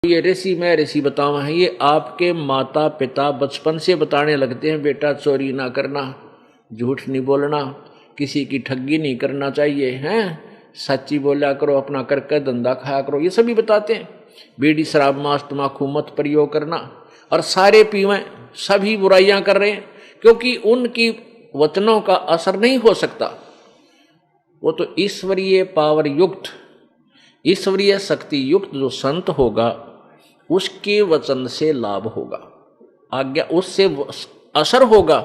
ये ऋषि मैं ऋषि बतावा है, ये आपके माता पिता बचपन से बताने लगते हैं, बेटा चोरी ना करना, झूठ नहीं बोलना, किसी की ठगी नहीं करना चाहिए, हैं सच्ची बोला करो, अपना करके धंधा खाया करो, ये सभी बताते हैं। बीड़ी शराब मांस तम्बाकू मत प्रयोग करना, और सारे पीवें, सभी बुराइयां कर रहे हैं, क्योंकि उनकी वचनों का असर नहीं हो सकता। वो तो ईश्वरीय पावर युक्त, ईश्वरीय शक्ति युक्त जो संत होगा उसके वचन से लाभ होगा, आज्ञा उससे असर होगा,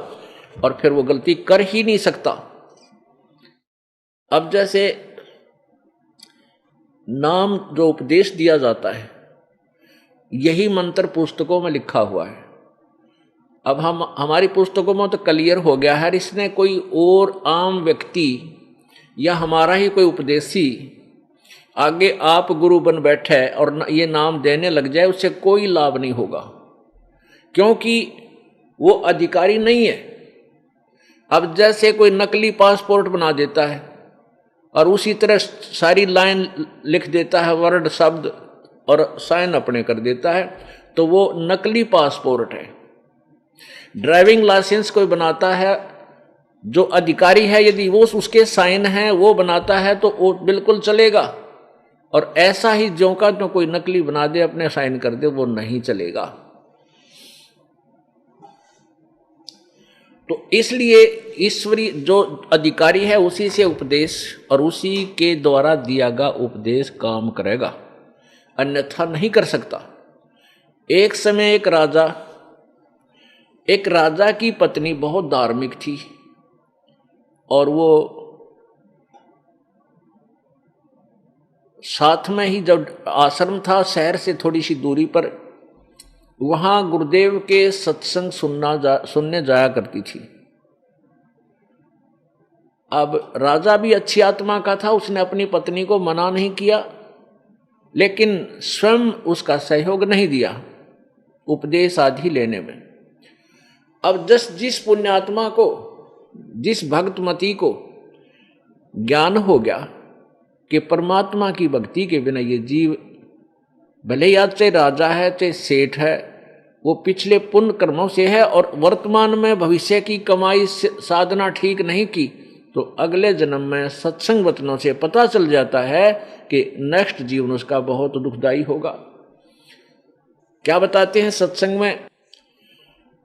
और फिर वो गलती कर ही नहीं सकता। अब जैसे नाम जो उपदेश दिया जाता है, यही मंत्र पुस्तकों में लिखा हुआ है। अब हमारी पुस्तकों में तो क्लियर हो गया है, इसने कोई और आम व्यक्ति या हमारा ही कोई उपदेशी आगे आप गुरु बन बैठे और ये नाम देने लग जाए, उससे कोई लाभ नहीं होगा, क्योंकि वो अधिकारी नहीं है। अब जैसे कोई नकली पासपोर्ट बना देता है और उसी तरह सारी लाइन लिख देता है, वर्ड शब्द, और साइन अपने कर देता है, तो वो नकली पासपोर्ट है। ड्राइविंग लाइसेंस कोई बनाता है, जो अधिकारी है, यदि वो उसके साइन हैं वो बनाता है तो वो बिल्कुल चलेगा, और ऐसा ही जो का जो कोई नकली बना दे अपने साइन कर दे, वो नहीं चलेगा। तो इसलिए ईश्वरी जो अधिकारी है उसी से उपदेश और उसी के द्वारा दिया गया उपदेश काम करेगा, अन्यथा नहीं कर सकता। एक समय एक राजा की पत्नी बहुत धार्मिक थी, और वो साथ में ही जब आश्रम था शहर से थोड़ी सी दूरी पर, वहां गुरुदेव के सत्संग सुनने जाया करती थी। अब राजा भी अच्छी आत्मा का था, उसने अपनी पत्नी को मना नहीं किया, लेकिन स्वयं उसका सहयोग नहीं दिया उपदेश आदि लेने में। अब जिस पुण्यात्मा को, जिस भक्तमती को ज्ञान हो गया कि परमात्मा की भक्ति के बिना ये जीव, भले ही आज चाहे राजा है चाहे सेठ है, वो पिछले पुण्य कर्मों से है और वर्तमान में भविष्य की कमाई साधना ठीक नहीं की, तो अगले जन्म में सत्संग वचनों से पता चल जाता है कि नेक्स्ट जीवन उसका बहुत दुखदायी होगा। क्या बताते हैं सत्संग में,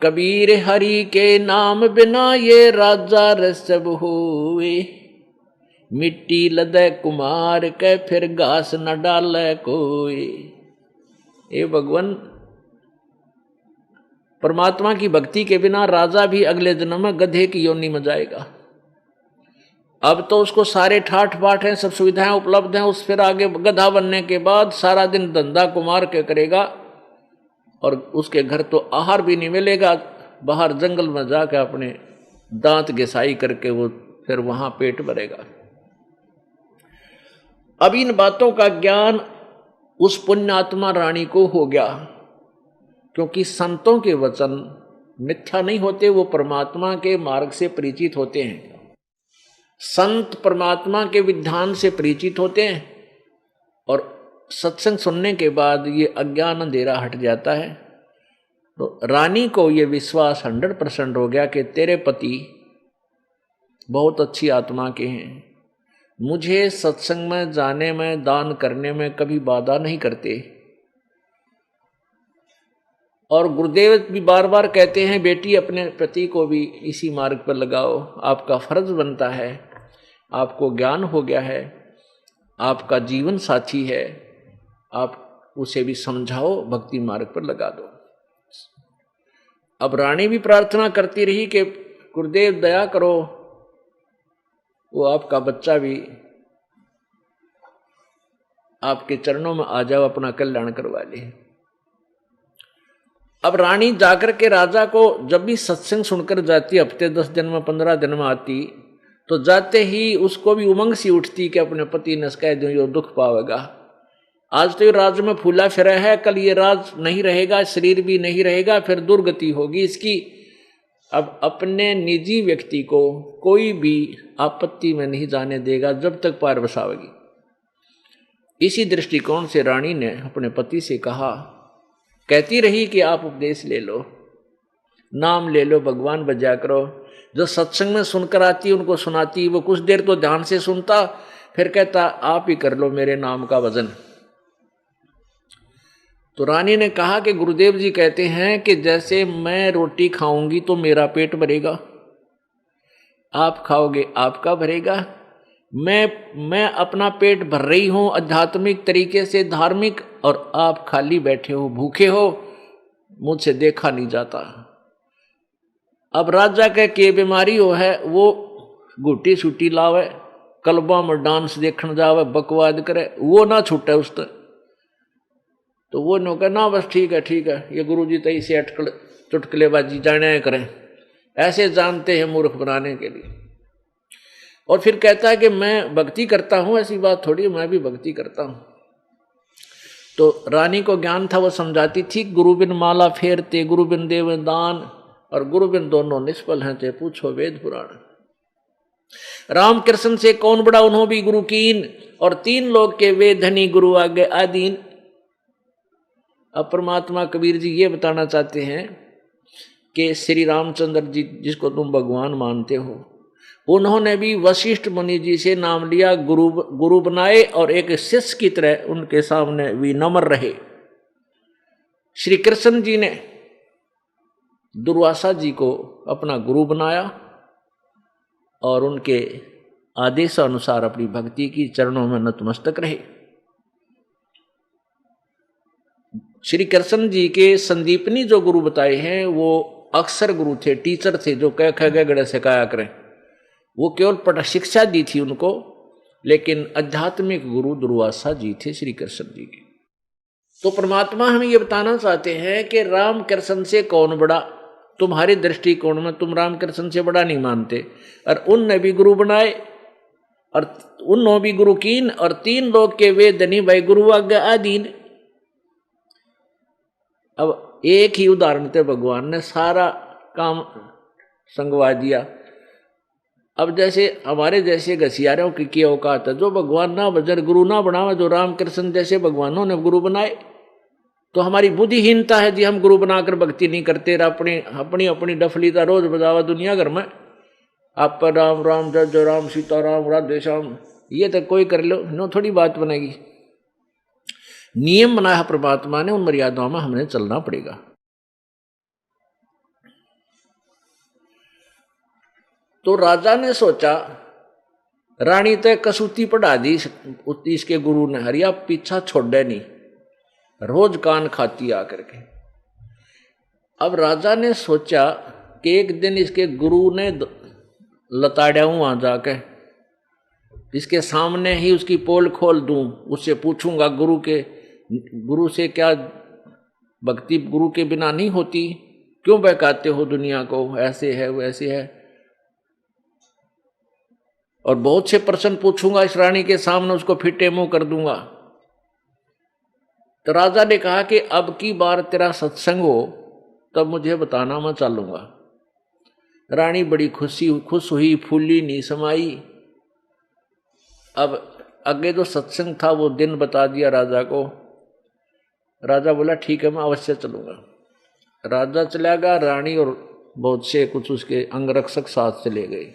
कबीर हरि के नाम बिना ये राजा रसब हुए, मिट्टी लदे कुमार के फिर घास न डाले कोई। ए भगवान, परमात्मा की भक्ति के बिना राजा भी अगले जन्म में गधे की योनि में जाएगा। अब तो उसको सारे ठाठ बाट हैं, सब सुविधाएं उपलब्ध हैं, उस फिर आगे गधा बनने के बाद सारा दिन धंधा कुमार के करेगा, और उसके घर तो आहार भी नहीं मिलेगा, बाहर जंगल में जाकर अपने दांत घिसाई करके वो फिर वहां पेट भरेगा। अब इन बातों का ज्ञान उस पुण्यात्मा रानी को हो गया, क्योंकि संतों के वचन मिथ्या नहीं होते, वो परमात्मा के मार्ग से परिचित होते हैं। संत परमात्मा के विधान से परिचित होते हैं, और सत्संग सुनने के बाद ये अज्ञान अंधेरा हट जाता है। तो रानी को ये विश्वास 100% हो गया कि तेरे पति बहुत अच्छी आत्मा के हैं, मुझे सत्संग में जाने में, दान करने में कभी बाधा नहीं करते। और गुरुदेव भी बार बार कहते हैं, बेटी अपने पति को भी इसी मार्ग पर लगाओ, आपका फर्ज बनता है, आपको ज्ञान हो गया है, आपका जीवन साथी है, आप उसे भी समझाओ, भक्ति मार्ग पर लगा दो। अब रानी भी प्रार्थना करती रही कि गुरुदेव दया करो, वो आपका बच्चा भी आपके चरणों में आ जाओ, अपना कल्याण करवा ले। अब रानी जाकर के राजा को जब भी सत्संग सुनकर जाती, हफ्ते 10 दिन में 15 दिन में आती, तो जाते ही उसको भी उमंग सी उठती कि अपने पति ने कह दो यो दुख पावेगा। आज तो ये राज में फूला फिरा है, कल ये राज नहीं रहेगा, शरीर भी नहीं रहेगा, फिर दुर्गति होगी इसकी। अब अपने निजी व्यक्ति को कोई भी आपत्ति में नहीं जाने देगा जब तक पार बसावेगी। इसी दृष्टिकोण से रानी ने अपने पति से कहा, कहती रही कि आप उपदेश ले लो, नाम ले लो, भगवान बजा करो, जो सत्संग में सुनकर आती उनको सुनाती, वो कुछ देर तो ध्यान से सुनता, फिर कहता आप ही कर लो मेरे नाम का वजन। तो रानी ने कहा कि गुरुदेव जी कहते हैं कि जैसे मैं रोटी खाऊंगी तो मेरा पेट भरेगा, आप खाओगे आपका भरेगा, मैं अपना पेट भर रही हूं आध्यात्मिक तरीके से, धार्मिक, और आप खाली बैठे हो, भूखे हो, मुझसे देखा नहीं जाता। अब राजा के बीमारी हो है, वो गुटी सूटी लावे, क्लबा में डांस देखने जावे, बकवाद करे, वो ना छूटे उस तो वो नो ना बस ठीक है, ये गुरुजी तो इसे अटकल चुटकलेबाजी जाने करें, ऐसे जानते हैं मूर्ख बनाने के लिए। और फिर कहता है कि मैं भक्ति करता हूं, ऐसी बात थोड़ी, मैं भी भक्ति करता हूं। तो रानी को ज्ञान था, वो समझाती थी, गुरु बिन माला फेरते, गुरु बिन देव दान, और गुरु बिन दोनों निष्फल हैं, ते पूछो वेद पुराण। राम कृष्ण से कौन बड़ा, उन्हों भी गुरु कीन, और तीन लोग के वे धनी, गुरु आगे आदीन। अब परमात्मा कबीर जी ये बताना चाहते हैं कि श्री रामचंद्र जी जिसको तुम भगवान मानते हो, उन्होंने भी वशिष्ठ मुनि जी से नाम लिया, गुरु बनाए, और एक शिष्य की तरह उनके सामने विनम्र रहे। श्री कृष्ण जी ने दुर्वासा जी को अपना गुरु बनाया और उनके आदेशानुसार अपनी भक्ति की, चरणों में नतमस्तक रहे। श्री कृष्ण जी के संदीपनी जो गुरु बताए हैं वो अक्षर गुरु थे, टीचर थे, जो कह गड़े सिखाया करें। वो केवल पट शिक्षा दी थी उनको, लेकिन आध्यात्मिक गुरु दुर्वासा जी थे श्री कृष्ण जी के। तो परमात्मा हमें ये बताना चाहते हैं कि राम कृष्ण से कौन बड़ा, तुम्हारे दृष्टिकोण में तुम राम कृष्ण से बड़ा नहीं मानते, और उनने भी गुरु बनाए, और उन्होंने भी गुरु कीन, और तीन लोग के वे धनी भाई, गुरु आज्ञा आदीन। अब एक ही उदाहरण थे, भगवान ने सारा काम संगवा दिया। अब जैसे हमारे जैसे घसियारों की क्या औकात है, जो भगवान ना बजर गुरु ना बनावे, जो राम कृष्ण जैसे भगवानों ने गुरु बनाए, तो हमारी बुद्धिहीनता है जी, हम गुरु बनाकर भक्ति नहीं करते, अपनी अपनी अपनी डफली का रोज बजावा दुनिया घर में, आप पर राम राम जय जय राम, सीता राम, राधे श्याम, ये तो कोई कर लो, नो थोड़ी बात बनेगी। नियम बनाया परमात्मा ने, उन मर्यादाओं में हमने चलना पड़ेगा। तो राजा ने सोचा, रानी तय कसूती पढ़ा दी इसके गुरु ने, हरिया पीछा छोड़े नहीं, रोज कान खाती आकर के। अब राजा ने सोचा कि एक दिन इसके गुरु ने लताड़ा हूं वहां जाके, इसके सामने ही उसकी पोल खोल दूं, उससे पूछूंगा गुरु से क्या भक्ति गुरु के बिना नहीं होती, क्यों बहकाते हो दुनिया को, ऐसे है वैसे है। और बहुत से प्रश्न पूछूंगा इस रानी के सामने, उसको फिटे मुंह कर दूंगा। तो राजा ने कहा कि अब की बार तेरा सत्संग हो तब मुझे बताना, मैं चलूंगा। रानी बड़ी खुश हुई, फूली नहीं समाई। अब आगे जो सत्संग था वो दिन बता दिया राजा को। राजा बोला ठीक है, मैं अवश्य चलूंगा। राजा चला गया, रानी और बहुत से कुछ उसके अंगरक्षक साथ चले गए।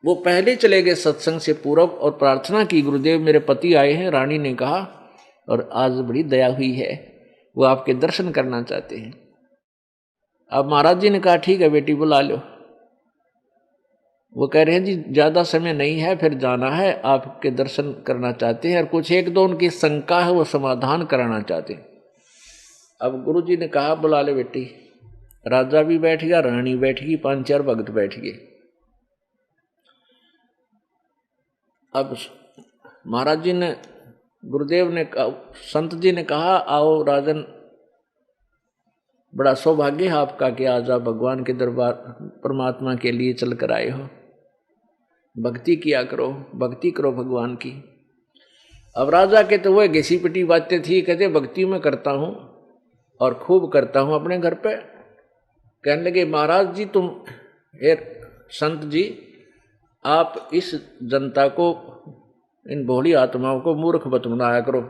वो पहले चले गए सत्संग से पूर्व और प्रार्थना की, गुरुदेव मेरे पति आए हैं। रानी ने कहा, और आज बड़ी दया हुई है, वो आपके दर्शन करना चाहते हैं। अब महाराज जी ने कहा ठीक है बेटी, बुला लो। वो कह रहे हैं जी ज़्यादा समय नहीं है, फिर जाना है, आपके दर्शन करना चाहते हैं, और कुछ एक दो उनकी शंका है वो समाधान कराना चाहते हैं। अब गुरु जी ने कहा बुला ले बेटी। राजा भी बैठ गया, रानी बैठ गई, 5-4 भक्त बैठ गए। अब महाराज जी ने, गुरुदेव ने, संत जी ने कहा आओ राजन, बड़ा सौभाग्य है आपका कि आज आप भगवान के दरबार परमात्मा के लिए चल कर आए हो। भक्ति किया करो, भक्ति करो भगवान की। अब राजा के तो वह घिसी पिटी बातें थी, कहते भक्ति में करता हूँ और खूब करता हूँ अपने घर पे। कहने लगे महाराज जी तुम संत जी, आप इस जनता को इन भोली आत्माओं को मूर्ख मत बनाया करो।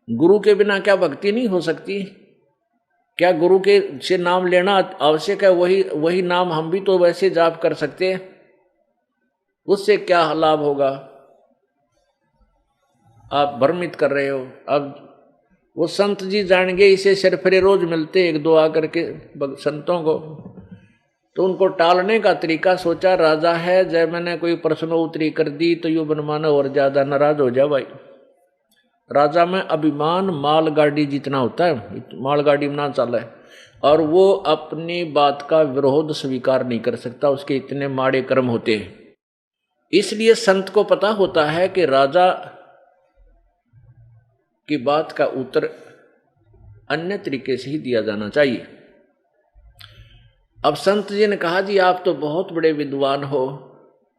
गुरु के बिना क्या भक्ति नहीं हो सकती? क्या गुरु के से नाम लेना आवश्यक है? वही नाम हम भी तो वैसे जाप कर सकते हैं, उससे क्या लाभ होगा? आप भ्रमित कर रहे हो। अब वो संत जी जान गए, इसे सरफरे रोज मिलते एक दो आकर के संतों को, तो उनको टालने का तरीका सोचा। राजा है, जब मैंने कोई प्रश्नोत्तरी कर दी तो यू बनमाना और ज्यादा नाराज हो जा भाई। राजा में अभिमान मालगाड़ी जितना होता है, मालगाड़ी में ना चला है, और वो अपनी बात का विरोध स्वीकार नहीं कर सकता, उसके इतने माड़े कर्म होते हैं। इसलिए संत को पता होता है कि राजा की बात का उत्तर अन्य तरीके से ही दिया जाना चाहिए। अब संत जी ने कहा, जी आप तो बहुत बड़े विद्वान हो,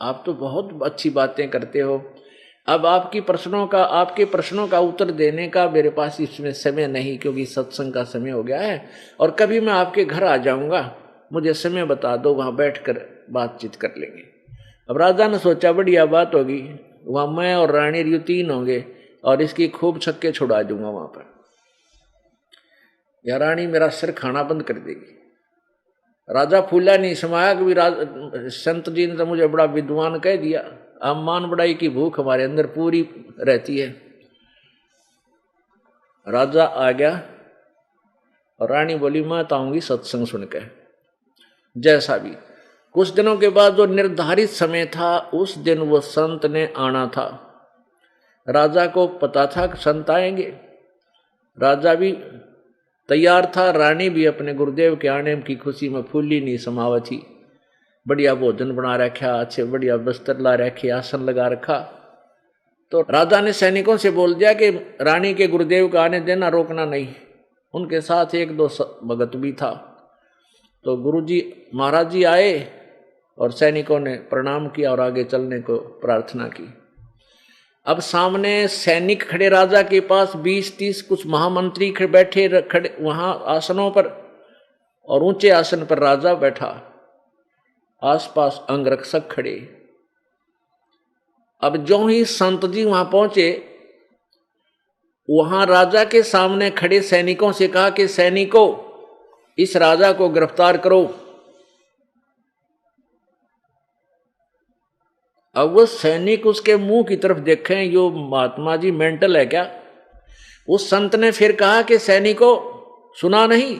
आप तो बहुत अच्छी बातें करते हो, अब आपके प्रश्नों का उत्तर देने का मेरे पास इसमें समय नहीं, क्योंकि सत्संग का समय हो गया है, और कभी मैं आपके घर आ जाऊंगा, मुझे समय बता दो, वहां बैठकर बातचीत कर लेंगे। अब राजा ने सोचा बढ़िया बात होगी, वहां मैं और रानी रियु तीन होंगे और इसकी खूब छक्के छुड़ा दूंगा वहां पर, या रानी मेरा सिर खाना बंद कर देगी। राजा फूला नहीं समाया, कि संत जी ने तो मुझे बड़ा विद्वान कह दिया, अब मान बढ़ाई की भूख हमारे अंदर पूरी रहती है। राजा आ गया और रानी बोली मैं तो आऊंगी सत्संग सुनकर। जैसा भी कुछ दिनों के बाद जो निर्धारित समय था, उस दिन वो संत ने आना था। राजा को पता था कि संत आएंगे, राजा भी तैयार था, रानी भी अपने गुरुदेव के आने की खुशी में फूली नहीं समावत थी। बढ़िया भोजन बना रखा, अच्छे बढ़िया बस्तर ला रखे, आसन लगा रखा। तो राजा ने सैनिकों से बोल दिया कि रानी के गुरुदेव का आने देना, रोकना नहीं। उनके साथ एक दो भगत भी था। तो गुरुजी महाराज जी आए और सैनिकों ने प्रणाम किया और आगे चलने को प्रार्थना की। अब सामने सैनिक खड़े राजा के पास, 20-30 कुछ महामंत्री बैठे खड़े वहां आसनों पर, और ऊंचे आसन पर राजा बैठा, आसपास अंगरक्षक खड़े। अब जो ही संत जी वहां पहुंचे, वहां राजा के सामने खड़े सैनिकों से कहा कि सैनिकों, इस राजा को गिरफ्तार करो। अब वो सैनिक उसके मुंह की तरफ देखें, यो महात्मा जी मेंटल है क्या? उस संत ने फिर कहा कि सैनिकों, सुना नहीं,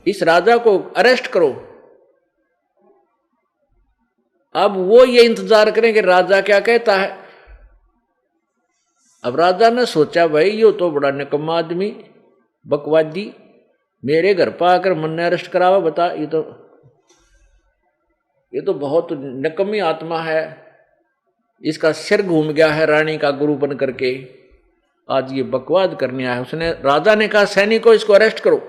इस राजा को अरेस्ट करो। अब वो ये इंतजार करें कि राजा क्या कहता है। अब राजा ने सोचा, भाई यो तो बड़ा निकम्मा आदमी, बकवादी, मेरे घर पर आकर मन ने अरेस्ट करावा, बता, ये तो बहुत निकम्मी आत्मा है, इसका सिर घूम गया है रानी का गुरु बन करके, आज ये बकवाद करने आया। उसने, राजा ने कहा सैनिकों, इसको अरेस्ट करो।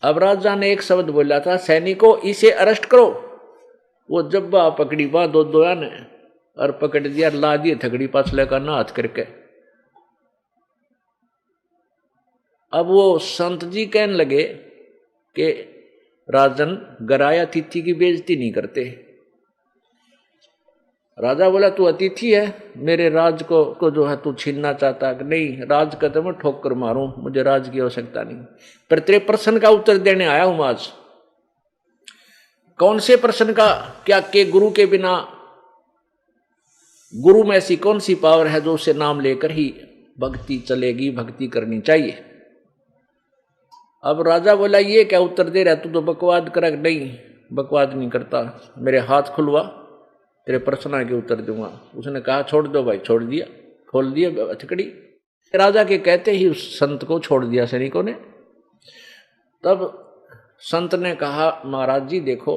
अब राजा ने एक शब्द बोला था, सैनिकों इसे अरेस्ट करो। वो जब्बा पकड़ी बा दो ने और पकड़ दिया, ला दिए थकड़ी पाछले का ना हाथ करके। अब वो संत जी कहने लगे कि राजन, गराया अतिथि की बेइज्जती नहीं करते। राजा बोला, तू अतिथि है, मेरे राज को जो है तू छीनना चाहता है? नहीं, राज का तो मैं ठोकर मारूं, मुझे राज की आवश्यकता नहीं, पर तेरे प्रश्न का उत्तर देने आया हूं आज। कौन से प्रश्न का? क्या के गुरु के बिना, गुरु में ऐसी कौन सी पावर है जो उसे नाम लेकर ही भक्ति चलेगी, भक्ति करनी चाहिए? अब राजा बोला, ये क्या उत्तर दे रहा, तू तो बकवाद कर। नहीं, बकवाद नहीं करता, मेरे हाथ खुलवा, तेरे प्रश्न के उत्तर दूंगा। उसने कहा, छोड़ दो भाई। छोड़ दिया, खोल दिया हथकड़ी। राजा के कहते ही उस संत को छोड़ दिया सैनिकों ने। तब संत ने कहा, महाराज जी देखो,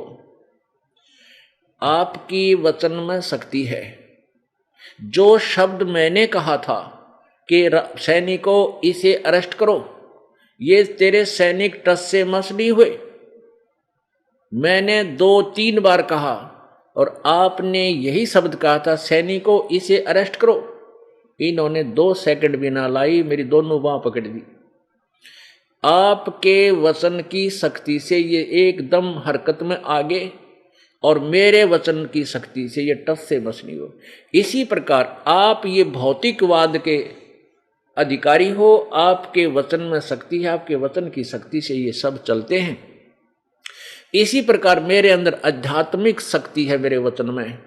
आपकी वचन में शक्ति है। जो शब्द मैंने कहा था कि सैनिकों इसे अरेस्ट करो, ये तेरे सैनिक टस से मस नहीं हुए। मैंने 2-3 बार कहा और आपने यही शब्द कहा था, सैनिकों इसे अरेस्ट करो। इन्होंने 2 सेकंड भी ना लाई, मेरी दोनों बांह पकड़ दी। आपके वचन की शक्ति से ये एकदम हरकत में आ गए और मेरे वचन की शक्ति से ये टस से मस नहीं हो। इसी प्रकार आप ये भौतिकवाद के अधिकारी हो, आपके वचन में शक्ति है, आपके वचन की शक्ति से ये सब चलते हैं। इसी प्रकार मेरे अंदर आध्यात्मिक शक्ति है मेरे वचन में।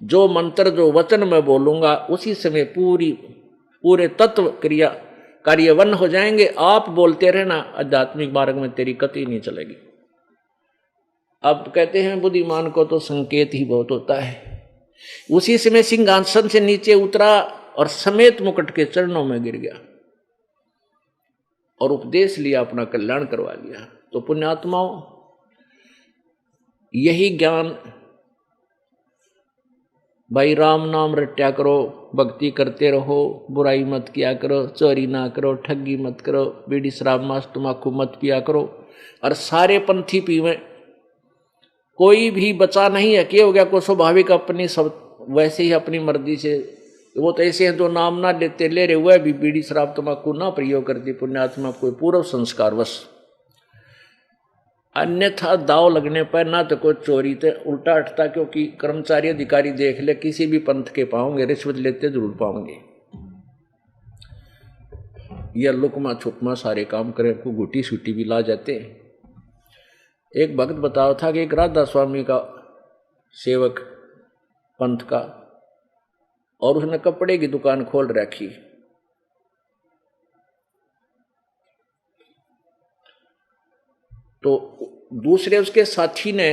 जो मंत्र जो वचन में बोलूंगा उसी समय पूरे तत्व क्रिया कार्यवन हो जाएंगे। आप बोलते रहना, आध्यात्मिक मार्ग में तेरी कतई नहीं चलेगी। अब कहते हैं बुद्धिमान को तो संकेत ही बहुत होता है। उसी समय सिंहासन से नीचे उतरा और समेत मुकुट के चरणों में गिर गया और उपदेश लिया, अपना कल्याण करवा लिया। तो पुण्यात्माओं, यही ज्ञान, भाई राम नाम रट्या करो, भक्ति करते रहो, बुराई मत किया करो, चोरी ना करो, ठगी मत करो, बीड़ी शराब मांस तम्बाकू मत पिया करो, और सारे पंथी पीवे, कोई भी बचा नहीं है। क्या हो गया को स्वाभाविक अपनी सब वैसे ही अपनी मर्जी से, वो तो ऐसे हैं जो नाम ना लेते ले रहे हुए भी बीड़ी शराब तम्बाकू ना प्रयोग करती पुण्यात्मा कोई पूर्व संस्कार वश। अन्यथा दाव लगने पर ना तो कोई चोरी तो उल्टा हटता, क्योंकि कर्मचारी अधिकारी देख ले किसी भी पंथ के पाओगे रिश्वत लेते जरूर पाओगे, या लुकमा छुपमा सारे काम करें, को गुटी सूटी भी ला जाते हैं। एक भक्त बताओ था कि एक राधा स्वामी का सेवक पंथ का, और उसने कपड़े की दुकान खोल रखी। तो दूसरे उसके साथी ने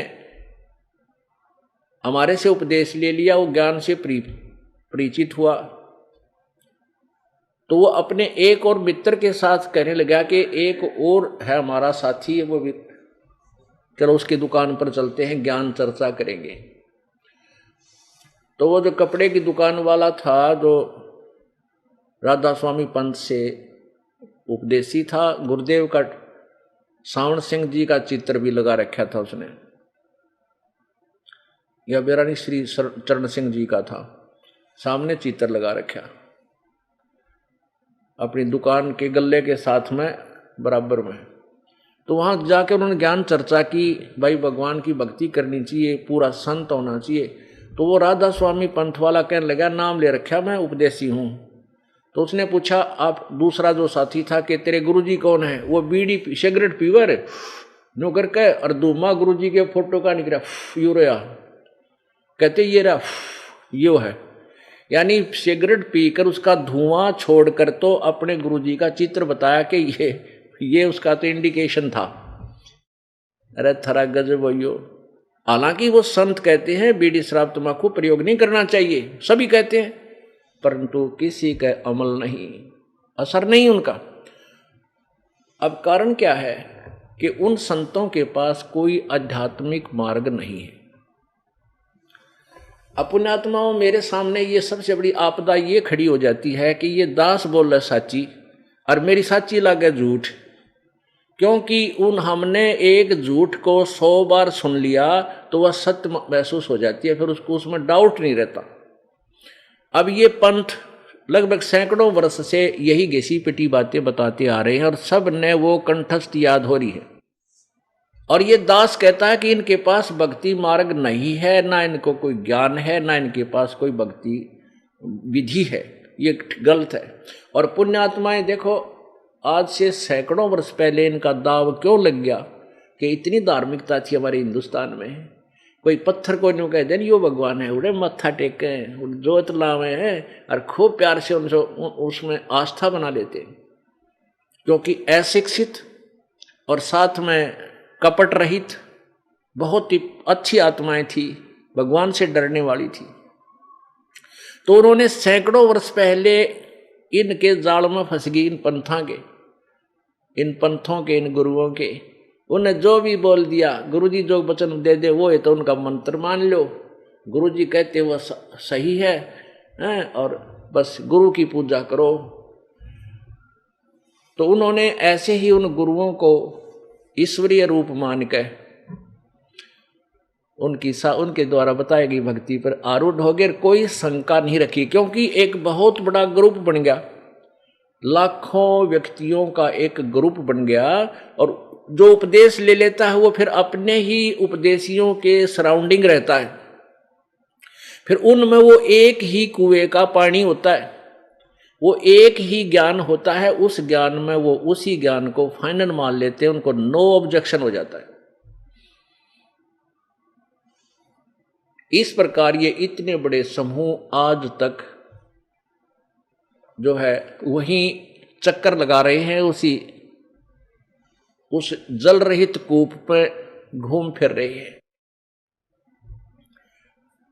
हमारे से उपदेश ले लिया, वो ज्ञान से परिचित हुआ। तो वो अपने एक और मित्र के साथ कहने लगा कि एक और है हमारा साथी, वो भी चलो उसकी दुकान पर चलते हैं, ज्ञान चर्चा करेंगे। तो वो जो कपड़े की दुकान वाला था, जो राधा स्वामी पंथ से उपदेशी था, गुरुदेव का सावण सिंह जी का चित्र भी लगा रखा था उसने, या बेरानी श्री चरण सिंह जी का था, सामने चित्र लगा रखा अपनी दुकान के गल्ले के साथ में बराबर में। तो वहां जाकर उन्होंने ज्ञान चर्चा की, भाई भगवान की भक्ति करनी चाहिए, पूरा संत होना चाहिए। तो वो राधा स्वामी पंथ वाला कहने लगा, नाम ले रखा मैं उपदेशी हूं। तो उसने पूछा, आप दूसरा जो साथी था कि तेरे गुरुजी कौन है? वो बीड़ी सिगरेट पीवर नो करके और दूमा गुरुजी के फोटो का निकला यू रहा, कहते ये रहा यो है, यानी सिगरेट पीकर उसका धुआं छोड़कर तो अपने गुरुजी का चित्र बताया कि ये उसका तो इंडिकेशन था। अरे थरा गजब हो। हालांकि वो संत कहते हैं बीड़ी शराब तम्बाकू प्रयोग नहीं करना चाहिए, सभी कहते हैं, परंतु किसी का अमल नहीं, असर नहीं उनका। अब कारण क्या है कि उन संतों के पास कोई आध्यात्मिक मार्ग नहीं है। पुण्यात्माओं, मेरे सामने ये सबसे बड़ी आपदा ये खड़ी हो जाती है कि ये दास बोल रहा साची और मेरी साची लगे झूठ, क्योंकि हमने एक झूठ को 100 बार सुन लिया तो वह सत्य महसूस हो जाती है, फिर उसको उसमें डाउट नहीं रहता। अब ये पंथ लगभग सैकड़ों वर्ष से यही घिसी पिटी बातें बताते आ रहे हैं और सब ने वो कंठस्थ याद हो रही है। और ये दास कहता है कि इनके पास भक्ति मार्ग नहीं है, ना इनको कोई ज्ञान है, ना इनके पास कोई भक्ति विधि है, ये गलत है। और पुण्यात्माएं देखो, आज से सैकड़ों वर्ष पहले इनका दाव क्यों लग गया कि इतनी धार्मिकता थी हमारे हिंदुस्तान में। कोई पत्थर को न्यू कह दे यो भगवान है, उड़े मत्था टेके जोत लावे हैं और खूब प्यार से उनसे उसमें आस्था बना लेते, क्योंकि अशिक्षित और साथ में कपट रहित बहुत ही अच्छी आत्माएं थी, भगवान से डरने वाली थी। तो उन्होंने सैकड़ों वर्ष पहले इनके जाल में फंस गई, इन पंथों के इन गुरुओं के। उन्हें जो भी बोल दिया, गुरुजी जो वचन दे दे वो है तो उनका मंत्र मान लो, गुरुजी कहते वो सही है, और बस गुरु की पूजा करो। तो उन्होंने ऐसे ही उन गुरुओं को ईश्वरीय रूप मान कर उनके द्वारा बताई गई भक्ति पर आरूढ़ हो गए, कोई शंका नहीं रखी, क्योंकि एक बहुत बड़ा ग्रुप बन गया, लाखों व्यक्तियों का एक ग्रुप बन गया। और जो उपदेश ले लेता है वो फिर अपने ही उपदेशियों के सराउंडिंग रहता है, फिर उनमें वो एक ही कुएं का पानी होता है, वो एक ही ज्ञान होता है, उस ज्ञान में वो उसी ज्ञान को फाइनल मान लेते हैं, उनको नो ऑब्जेक्शन हो जाता है। इस प्रकार ये इतने बड़े समूह आज तक जो है वही चक्कर लगा रहे हैं, उस जल रहित कूप पर घूम फिर रहे हैं।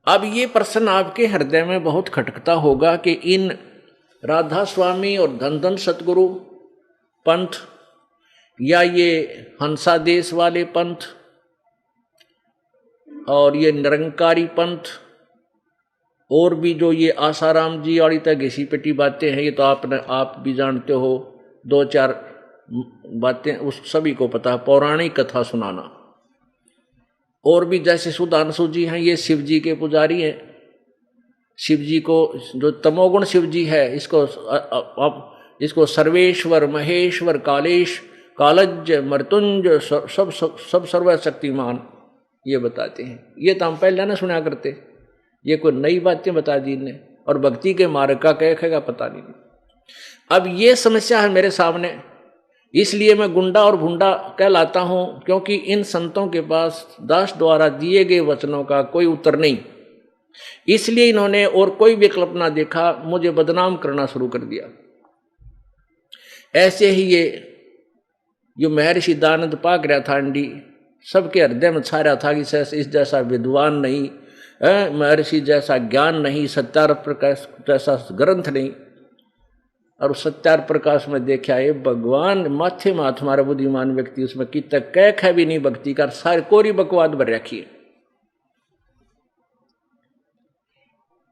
अब ये प्रश्न आपके हृदय में बहुत खटकता होगा कि इन राधा स्वामी और धन धन सतगुरु पंथ या ये हंसादेश वाले पंथ और ये निरंकारी पंथ और भी जो ये आसाराम जी और इतना घिसी पिटी बातें हैं, ये तो आप भी जानते हो, दो चार बातें उस सभी को पता है, पौराणिक कथा सुनाना। और भी जैसे सुधांशु जी हैं, ये शिव जी के पुजारी हैं, शिव जी को जो तमोगुण शिव जी है, इसको सर्वेश्वर महेश्वर कालेश कालज मृत्युंज सब सर्वशक्तिमान ये बताते हैं। ये तो हम पहले ना सुना करते, ये कोई नई बातें बता दी इन्हें, और भक्ति के मार्ग का कहेगा पता नहीं। अब ये समस्या है मेरे सामने, इसलिए मैं गुंडा और भुंडा कहलाता हूं, क्योंकि इन संतों के पास दास द्वारा दिए गए वचनों का कोई उत्तर नहीं, इसलिए इन्होंने और कोई विकल्प ना देखा, मुझे बदनाम करना शुरू कर दिया। ऐसे ही ये जो महर्षि दानंद पाक रहा था अंडी, सबके हृदय में छा रहा था कि इस जैसा विद्वान नहीं, महर्षि जैसा ज्ञान नहीं, सत्यार प्रकाश जैसा ग्रंथ नहीं। और सत्यार प्रकाश में देखा ये भगवान माथे में हमारा बुद्धिमान व्यक्ति, उसमें की तक कैख है भी नहीं भक्ति का, सारी कोरी बकवाद भर रखी है।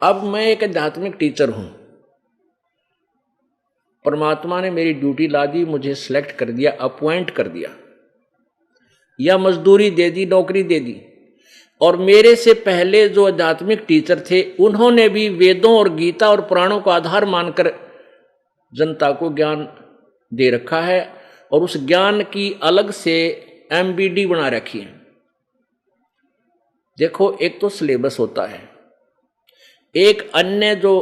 अब मैं एक आध्यात्मिक टीचर हूं, परमात्मा ने मेरी ड्यूटी ला दी, मुझे सिलेक्ट कर दिया, अपॉइंट कर दिया, या मजदूरी दे दी, नौकरी दे दी। और मेरे से पहले जो आध्यात्मिक टीचर थे उन्होंने भी वेदों और गीता और पुराणों को आधार मानकर जनता को ज्ञान दे रखा है, और उस ज्ञान की अलग से एमबीडी बना रखी है। देखो, एक तो सिलेबस होता है, एक अन्य जो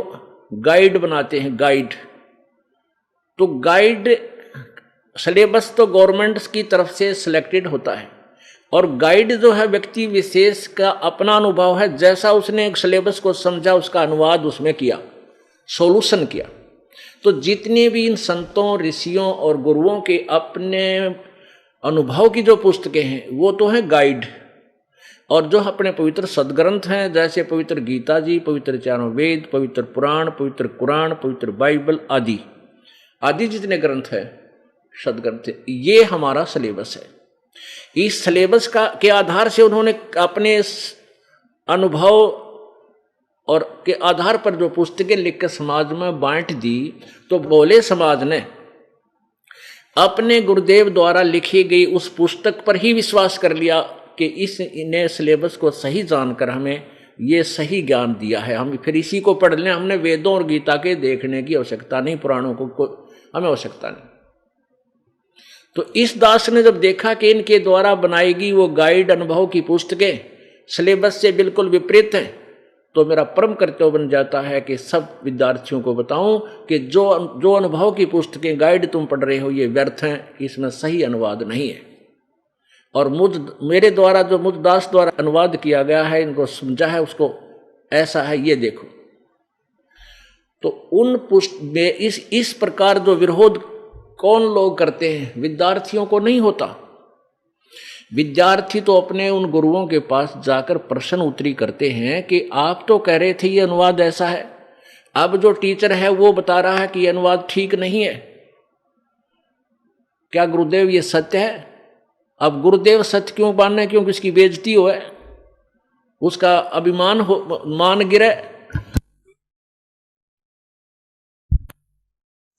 गाइड बनाते हैं, गाइड। तो गाइड सिलेबस तो गवर्नमेंट की तरफ से सिलेक्टेड होता है, और गाइड जो है व्यक्ति विशेष का अपना अनुभव है, जैसा उसने एक सिलेबस को समझा उसका अनुवाद उसमें किया, सॉल्यूशन किया। तो जितने भी इन संतों ऋषियों और गुरुओं के अपने अनुभव की जो पुस्तकें हैं वो तो है गाइड, और जो अपने पवित्र सदग्रंथ हैं, जैसे पवित्र गीता जी, पवित्र चारों वेद, पवित्र पुराण, पवित्र कुरान, पवित्र बाइबल आदि आदि जितने ग्रंथ हैं सदग्रंथ, ये हमारा सिलेबस है। इस सिलेबस के आधार से उन्होंने अपने अनुभव और के आधार पर जो पुस्तकें लिखकर समाज में बांट दी, तो भोले समाज ने अपने गुरुदेव द्वारा लिखी गई उस पुस्तक पर ही विश्वास कर लिया कि इस नए सिलेबस को सही जानकर हमें ये सही ज्ञान दिया है, हम फिर इसी को पढ़ लें, हमने वेदों और गीता के देखने की आवश्यकता नहीं, पुराणों को हमें आवश्यकता नहीं। तो इस दास ने जब देखा कि इनके द्वारा बनाएगी वो गाइड अनुभव की पुस्तकें सिलेबस से बिल्कुल विपरीत है, तो मेरा परम कर्तव्य बन जाता है कि सब विद्यार्थियों को बताऊं कि जो अनुभव की पुस्तकें गाइड तुम पढ़ रहे हो ये व्यर्थ हैं, इसमें सही अनुवाद नहीं है। और मेरे द्वारा जो मुझ दास द्वारा अनुवाद किया गया है, इनको समझा है, उसको ऐसा है, ये देखो। तो उन इस प्रकार जो विरोध कौन लोग करते हैं, विद्यार्थियों को नहीं होता। विद्यार्थी तो अपने उन गुरुओं के पास जाकर प्रश्न उत्तरी करते हैं कि आप तो कह रहे थे ये अनुवाद ऐसा है, अब जो टीचर है वो बता रहा है कि ये अनुवाद ठीक नहीं है, क्या गुरुदेव ये सत्य है? अब गुरुदेव सत्य क्यों माने? क्योंकि उसकी बेइज्जती हो है, उसका अभिमान हो, मान गिरे,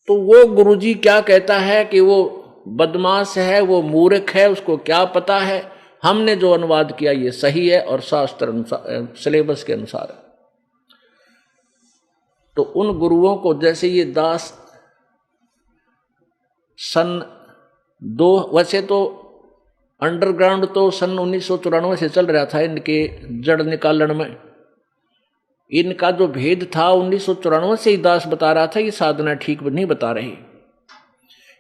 तो वो गुरुजी क्या कहता है कि वो बदमाश है, वो मूर्ख है, उसको क्या पता है, हमने जो अनुवाद किया ये सही है और शास्त्र अनुसार सिलेबस के अनुसार है। तो उन गुरुओं को जैसे ये दास सन 2, वैसे तो अंडरग्राउंड तो सन 1994 से चल रहा था इनके जड़ निकालन में। इनका जो भेद था 1994 से ही दास बता रहा था, ये साधना ठीक नहीं बता रही।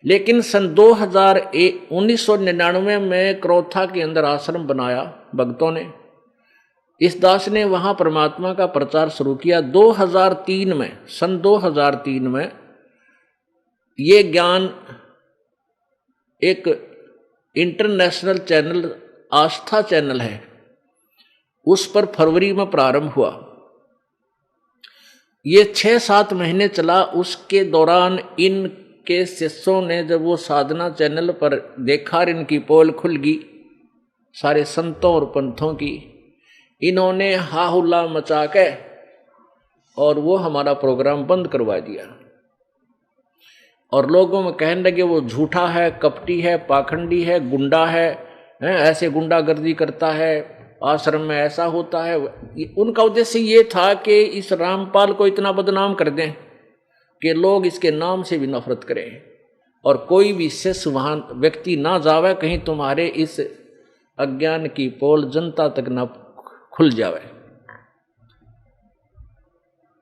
लेकिन सन 1999 में क्रोथा के अंदर आश्रम बनाया भक्तों ने। इस दास ने वहां परमात्मा का प्रचार शुरू किया। 2003 में, सन 2003 में ये ज्ञान एक इंटरनेशनल चैनल, आस्था चैनल है, उस पर फरवरी में प्रारंभ हुआ। ये 6-7 महीने चला। उसके दौरान इनके शिष्यों ने जब वो साधना चैनल पर देखा, इनकी पोल खुल गई सारे संतों और पंथों की, इन्होंने हाहुल्ला मचा के और वो हमारा प्रोग्राम बंद करवा दिया। और लोगों में कहने लगे वो झूठा है, कपटी है, पाखंडी है, गुंडा है, ऐसे गुंडागर्दी करता है, आश्रम में ऐसा होता है। उनका उद्देश्य ये था कि इस रामपाल को इतना बदनाम कर दें कि लोग इसके नाम से भी नफरत करें और कोई भी शिष्य वहां व्यक्ति ना जावे, कहीं तुम्हारे इस अज्ञान की पोल जनता तक ना खुल जावे।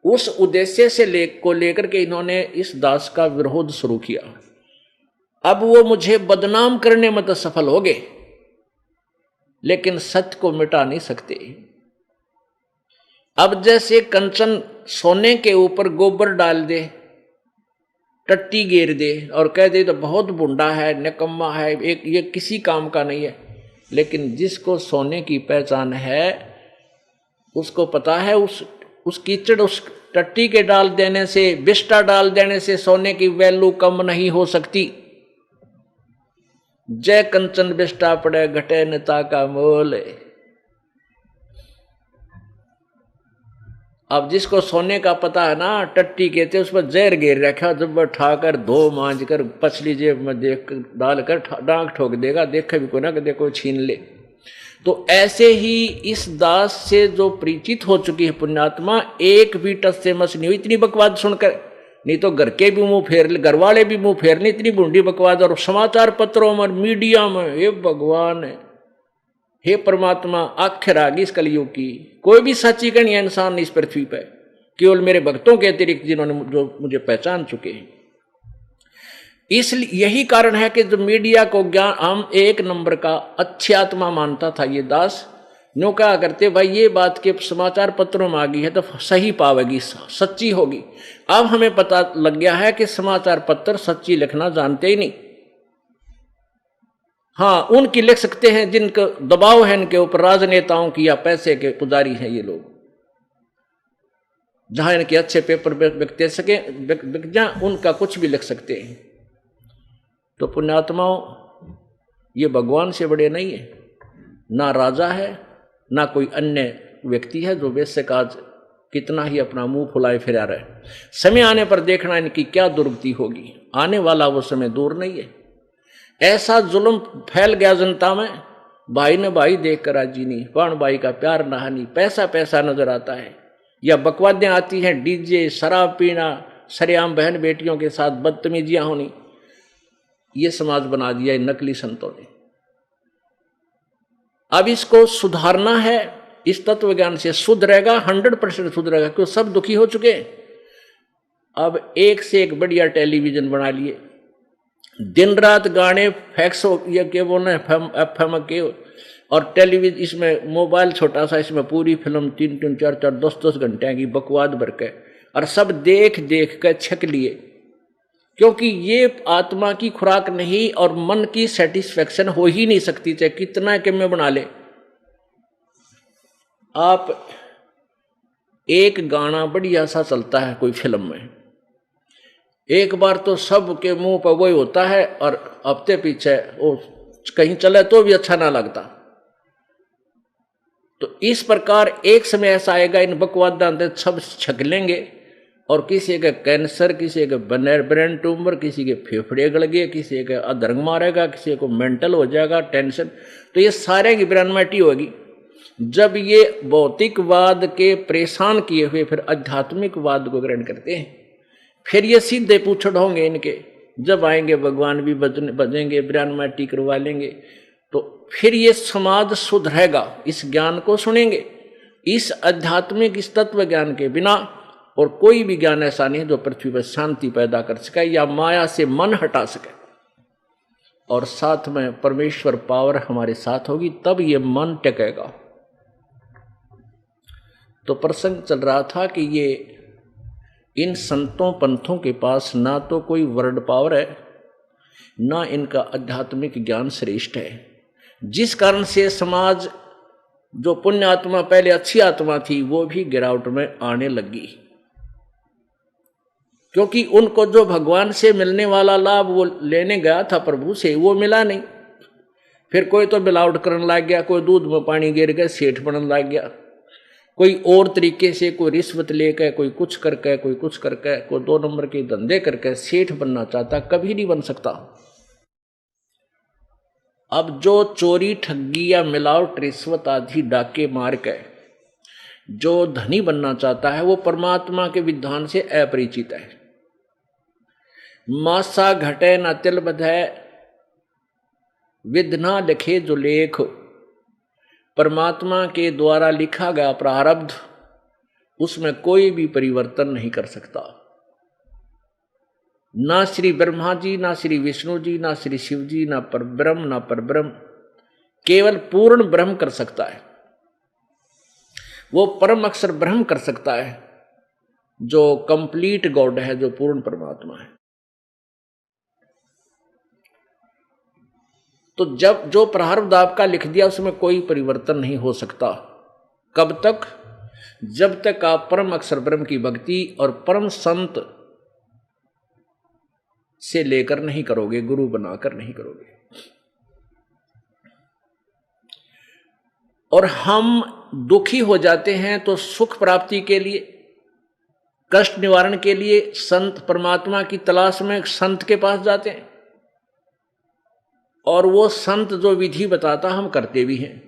उस उद्देश्य से लेकर के इन्होंने इस दास का विरोध शुरू किया। अब वो मुझे बदनाम करने में तो सफल हो गए, लेकिन सत्य को मिटा नहीं सकते। अब जैसे कंचन सोने के ऊपर गोबर डाल दे, टट्टी घेर दे और कह दे तो बहुत बुंडा है, निकम्मा है, एक ये किसी काम का नहीं है। लेकिन जिसको सोने की पहचान है उसको पता है उस कीचड़, उस टट्टी के डाल देने से, बिस्टा डाल देने से सोने की वैल्यू कम नहीं हो सकती। जय कंचन बिस्टा पड़े घटे नेता का मोल। अब जिसको सोने का पता है ना, टट्टी कहते उस पर जहर घेर रखा, जब ठाकर धो मांझ कर पछली जेब में देख डालकर डांग ठोक देगा, देखे भी को ना कि देखो छीन ले। तो ऐसे ही इस दास से जो परिचित हो चुकी है पुण्यात्मा, एक भी टस से मस नहीं हुई इतनी बकवाद सुनकर। नहीं तो घर के भी मुंह फेर ले, घर वाले भी मुंह फेर ले, इतनी बूढ़ी बकवाद। और समाचार पत्रों में, मीडिया में, हे भगवान, हे परमात्मा, आखिर आ गई इस कलयुग की। कोई भी सच्ची कहनी है इंसान इस पृथ्वी पर, केवल मेरे भक्तों के अतिरिक्त जिन्होंने जो मुझे पहचान चुके हैं। इसलिए यही कारण है कि जो मीडिया को ज्ञान हम एक नंबर का अच्छी आत्मा मानता था ये दास, न्यों कहा करते भाई ये बात के समाचार पत्रों में आ गई है तो सही पावेगी, सच्ची होगी। अब हमें पता लग गया है कि समाचार पत्र सच्ची लिखना जानते ही नहीं। हाँ, उनकी लिख सकते हैं जिनका दबाव है इनके ऊपर, राजनेताओं की या पैसे के पुजारी हैं ये लोग, जहां इनके अच्छे पेपर बिकते सके बिक जाए, उनका कुछ भी लिख सकते हैं। तो पुण्यात्माओं, ये भगवान से बड़े नहीं है, ना राजा है ना कोई अन्य व्यक्ति है जो वैसे काज कितना ही अपना मुंह फुलाए फिरा रहे। समय आने पर देखना इनकी क्या दुर्गति होगी। आने वाला वो समय दूर नहीं है। ऐसा जुल्म फैल गया जनता में, भाई ने भाई देख कर राजी नहीं, प्राण भाई का प्यार नहानी, पैसा पैसा नजर आता है। या बकवादें आती हैं, डीजे, शराब पीना, सरेआम बहन बेटियों के साथ बदतमीजियां होनी, ये समाज बना दिया इन नकली संतों ने। अब इसको सुधारना है, इस तत्व ज्ञान से सुधरेगा, 100% सुधरेगा, क्यों सब दुखी हो चुके। अब एक से एक बढ़िया टेलीविजन बना लिए, दिन रात गाने फैक्स ये के बोलना FM के, और टेलीविजन इसमें मोबाइल छोटा सा, इसमें पूरी फिल्म 3-3, 4-4, 10-10 घंटे की बकवाद भर के, और सब देख देख कर छक लिए। क्योंकि ये आत्मा की खुराक नहीं और मन की सेटिस्फेक्शन हो ही नहीं सकती, चाहे कितना कि में बना ले। आप एक गाना बढ़िया सा चलता है कोई फिल्म में, एक बार तो सब के मुंह पर वही होता है, और हफ्ते पीछे वो कहीं चले तो भी अच्छा ना लगता। तो इस प्रकार एक समय ऐसा आएगा, इन बकवाद सब छक लेंगे, और किसी का कैंसर, किसी का ब्रेन ट्यूमर, किसी के फेफड़े गल गए, किसी का अधर्म मारेगा, किसी को मेंटल हो जाएगा, टेंशन। तो ये सारे की ब्रह्मटी होगी। जब ये भौतिकवाद के परेशान किए हुए फिर आध्यात्मिकवाद को ग्रहण करते हैं, फिर ये सीधे पूछड़ होंगे इनके। जब आएंगे भगवान भी बजेंगे, ब्रह्मटी करवा लेंगे, तो फिर ये समाज सुधरेगा। इस ज्ञान को सुनेंगे। इस आध्यात्मिक, इस तत्व ज्ञान के बिना और कोई भी ज्ञान ऐसा नहीं जो पृथ्वी पर शांति पैदा कर सके या माया से मन हटा सके। और साथ में परमेश्वर पावर हमारे साथ होगी, तब ये मन टिकेगा। तो प्रसंग चल रहा था कि ये इन संतों पंथों के पास ना तो कोई वर्ड पावर है, ना इनका आध्यात्मिक ज्ञान श्रेष्ठ है, जिस कारण से समाज जो पुण्य आत्मा पहले अच्छी आत्मा थी वो भी गिरावट में आने लगी। क्योंकि उनको जो भगवान से मिलने वाला लाभ वो लेने गया था प्रभु से, वो मिला नहीं। फिर कोई तो मिलावट करने लग गया, कोई दूध में पानी गिर गया सेठ बनने लग गया, कोई और तरीके से, कोई रिश्वत लेकर, कोई कुछ करके, कोई कुछ करके, कोई 2 नंबर के धंधे करके सेठ बनना चाहता, कभी नहीं बन सकता। अब जो चोरी, ठगी या मिलावट, रिश्वत आदि डाके मार के जो धनी बनना चाहता है वो परमात्मा के विधान से अपरिचित है। मासा घटे न तिल बधे, विध ना लिखे जो लेख। परमात्मा के द्वारा लिखा गया प्रारब्ध, उसमें कोई भी परिवर्तन नहीं कर सकता। ना श्री ब्रह्मा जी, ना श्री विष्णु जी, ना श्री शिव जी, ना परब्रह्म, ना परब्रह्म, केवल पूर्ण ब्रह्म कर सकता है। वो परम अक्षर ब्रह्म कर सकता है, जो कंप्लीट गॉड है, जो पूर्ण परमात्मा है। तो जब जो प्रारब्ध आपका लिख दिया उसमें कोई परिवर्तन नहीं हो सकता। कब तक? जब तक आप परम अक्षर ब्रह्म की भक्ति और परम संत से लेकर नहीं करोगे, गुरु बनाकर नहीं करोगे। और हम दुखी हो जाते हैं तो सुख प्राप्ति के लिए, कष्ट निवारण के लिए संत परमात्मा की तलाश में संत के पास जाते हैं, और वो संत जो विधि बताता हम करते भी हैं,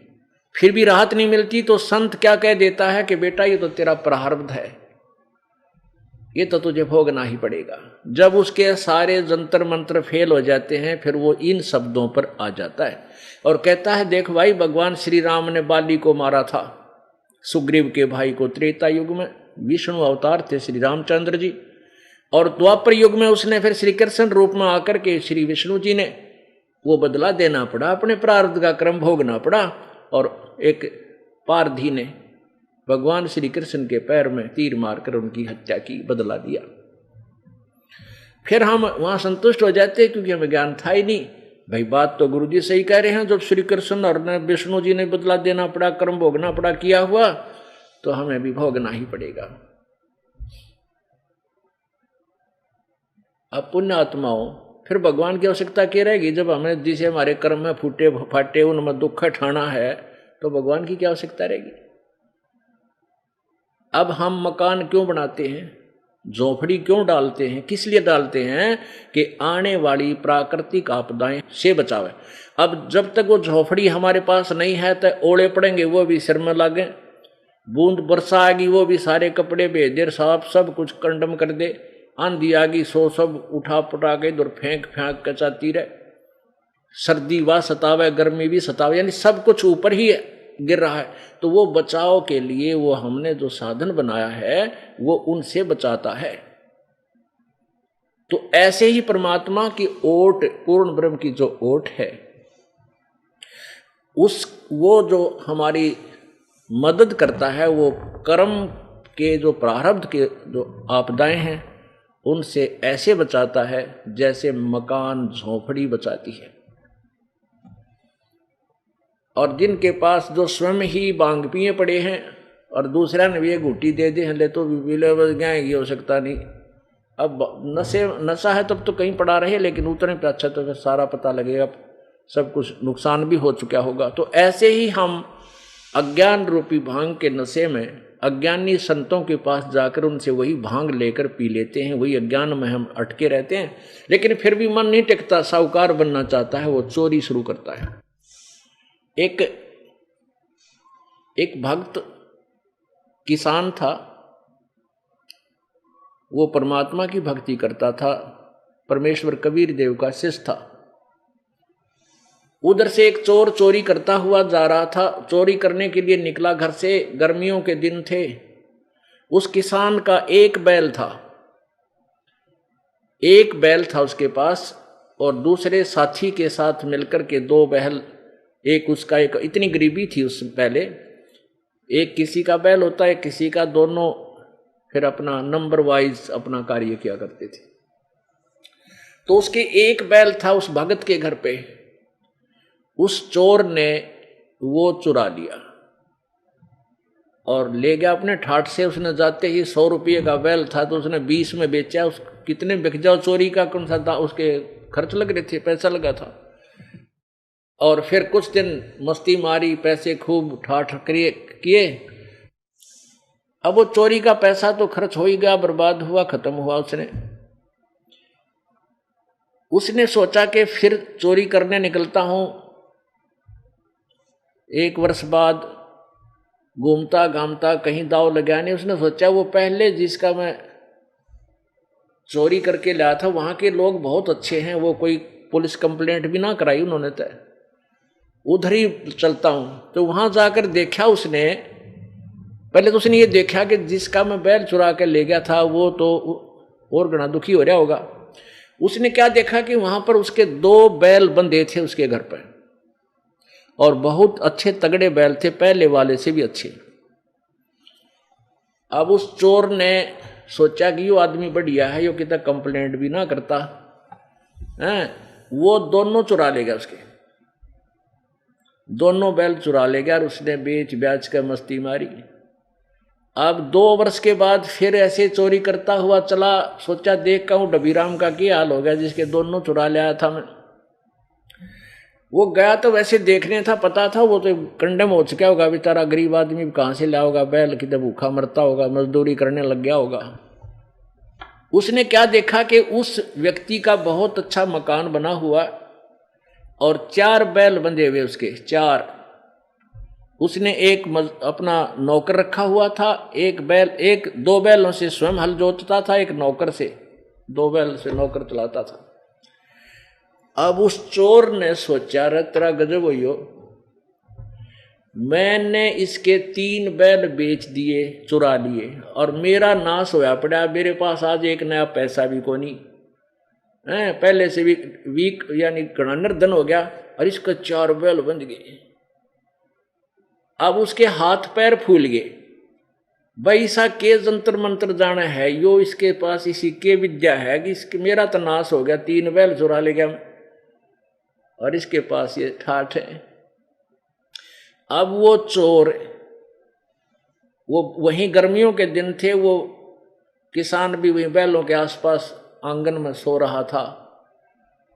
फिर भी राहत नहीं मिलती। तो संत क्या कह देता है कि बेटा ये तो तेरा प्रारब्ध है, ये तो तुझे भोगना ही पड़ेगा। जब उसके सारे जंतर मंत्र फेल हो जाते हैं फिर वो इन शब्दों पर आ जाता है और कहता है देख भाई, भगवान श्री राम ने बाली को मारा था, सुग्रीव के भाई को, त्रेता युग में विष्णु अवतार थे श्री रामचंद्र जी, और द्वापर युग में उसने फिर श्री कृष्ण रूप में आकर के श्री विष्णु जी ने वो बदला देना पड़ा, अपने प्रारब्ध का क्रम भोगना पड़ा, और एक पारधी ने भगवान श्री कृष्ण के पैर में तीर मारकर उनकी हत्या की, बदला दिया। फिर हम वहां संतुष्ट हो जाते क्योंकि हमें ज्ञान था ही नहीं। भाई बात तो गुरु जी सही कह रहे हैं, जब श्री कृष्ण और विष्णु जी ने बदला देना पड़ा, कर्म भोगना पड़ा, किया हुआ, तो हमें भी भोगना ही पड़ेगा। अब पुण्य आत्माओं, फिर भगवान की आवश्यकता क्या रहेगी? जब हमें जिसे हमारे कर्म में फूटे फाटे उनमें दुख ठाना है तो भगवान की क्या आवश्यकता रहेगी? अब हम मकान क्यों बनाते हैं, झोपड़ी क्यों डालते हैं, किस लिए डालते हैं? कि आने वाली प्राकृतिक आपदाएं से बचावे। अब जब तक वो झोपड़ी हमारे पास नहीं है तो ओले पड़ेंगे, वो भी सिर में लागे, बूंद वर्षा आएगी वो भी सारे कपड़े बेदेर साफ सब कुछ कंडम कर दे, आंधी आ गई सो सब उठा पुटा के इधर फेंक फेंक कचाती रहे, सर्दी व सतावे, गर्मी भी सतावे, यानी सब कुछ ऊपर ही गिर रहा है। तो वो बचाव के लिए वो हमने जो साधन बनाया है वो उनसे बचाता है। तो ऐसे ही परमात्मा की ओट, पूर्ण ब्रह्म की जो ओट है, वो जो हमारी मदद करता है, वो कर्म के जो प्रारब्ध के जो आपदाएं हैं उनसे ऐसे बचाता है जैसे मकान झोपड़ी बचाती है। और जिनके पास जो स्वयं ही बांग पिए पड़े हैं और दूसरा ने भी एक घूटी दे दे, ले तो भी हो सकता नहीं। अब नशा है तब तो कहीं पड़ा रहे, लेकिन उतने पे अच्छा तो फिर सारा पता लगेगा, सब कुछ नुकसान भी हो चुका होगा। तो ऐसे ही हम अज्ञान रूपी भांग के नशे में अज्ञानी संतों के पास जाकर उनसे वही भांग लेकर पी लेते हैं, वही अज्ञान में हम अटके रहते हैं। लेकिन फिर भी मन नहीं टिकता, साहूकार बनना चाहता है, वो चोरी शुरू करता है। एक भक्त किसान था, वो परमात्मा की भक्ति करता था, परमेश्वर कबीर देव का शिष्य था। उधर से एक चोर चोरी करता हुआ जा रहा था, चोरी करने के लिए निकला घर से, गर्मियों के दिन थे। उस किसान का एक बैल था, एक बैल था उसके पास, और दूसरे साथी के साथ मिलकर के दो बैल, एक उसका, एक इतनी गरीबी थी उस पहले, एक किसी का बैल होता है किसी का, दोनों फिर अपना नंबर वाइज अपना कार्य किया करते थे। तो उसके एक बैल था उस भगत के घर पे, उस चोर ने वो चुरा लिया और ले गया अपने ठाट से। उसने जाते ही 100 रुपये का बैल था तो उसने 20 में बेचा। उस कितने बिक जाओ, चोरी का कौन सा था, उसके खर्च लग रहे थे, पैसा लगा था। और फिर कुछ दिन मस्ती मारी, पैसे खूब ठाठ किए। अब वो चोरी का पैसा तो खर्च हो ही गया, बर्बाद हुआ, खत्म हुआ। उसने सोचा कि फिर चोरी करने निकलता हूं। 1 वर्ष बाद घूमता घामता कहीं दाव लगा नहीं। उसने सोचा वो पहले जिसका मैं चोरी करके लाया था वहां के लोग बहुत अच्छे हैं, वो कोई पुलिस कंप्लेंट भी ना कराई उन्होंने, तय उधर ही चलता हूं। तो वहां जाकर देखा उसने, पहले तो उसने ये देखा कि जिसका मैं बैल चुरा के ले गया था वो तो और घना दुखी हो रहा होगा। उसने क्या देखा कि वहां पर उसके 2 बैल बंधे थे उसके घर पर, और बहुत अच्छे तगड़े बैल थे, पहले वाले से भी अच्छे। अब उस चोर ने सोचा कि यो आदमी बढ़िया है, यो कितना कंप्लेंट भी ना करता है। वो दोनों चुरा ले गया, उसके दोनों बैल चुरा ले गया और उसने बेच ब्याज कर मस्ती मारी। अब 2 वर्ष के बाद फिर ऐसे चोरी करता हुआ चला। सोचा देख का हूं डबीराम का क्या हाल हो गया जिसके दोनों चुरा लिया था मैं। वो गया तो वैसे देखने था, पता था वो तो कंडम हो चुका होगा बेचारा, गरीब आदमी कहां से लाया होगा बैल, कितने भूखा मरता होगा, मजदूरी करने लग गया होगा। उसने क्या देखा कि उस व्यक्ति का बहुत अच्छा मकान बना हुआ और 4 बैल बंधे हुए उसके, 4। उसने एक अपना नौकर रखा हुआ था, 2 बैलों से स्वयं हल जोतता था, एक नौकर से, 2 बैल से नौकर चलाता था। अब उस चोर ने सोचा रे तेरा गजब हो, मैंने इसके 3 बैल बेच दिए, चुरा लिए, और मेरा नाश होया पड़ा। मेरे पास आज एक नया पैसा भी को नहीं है, पहले से भी वीक यानी घना निर्धन हो गया, और इसका 4 बैल बंध गए। अब उसके हाथ पैर फूल गए। भाई सा के जंतर मंत्र जाना है यो, इसके पास इसी के विद्या है कि इसके मेरा तो नाश हो गया, 3 बैल चुरा ले गया और इसके पास ये ठाठ है। अब वो चोर, वो वहीं गर्मियों के दिन थे, वो किसान भी वहीं बैलों के आसपास आंगन में सो रहा था।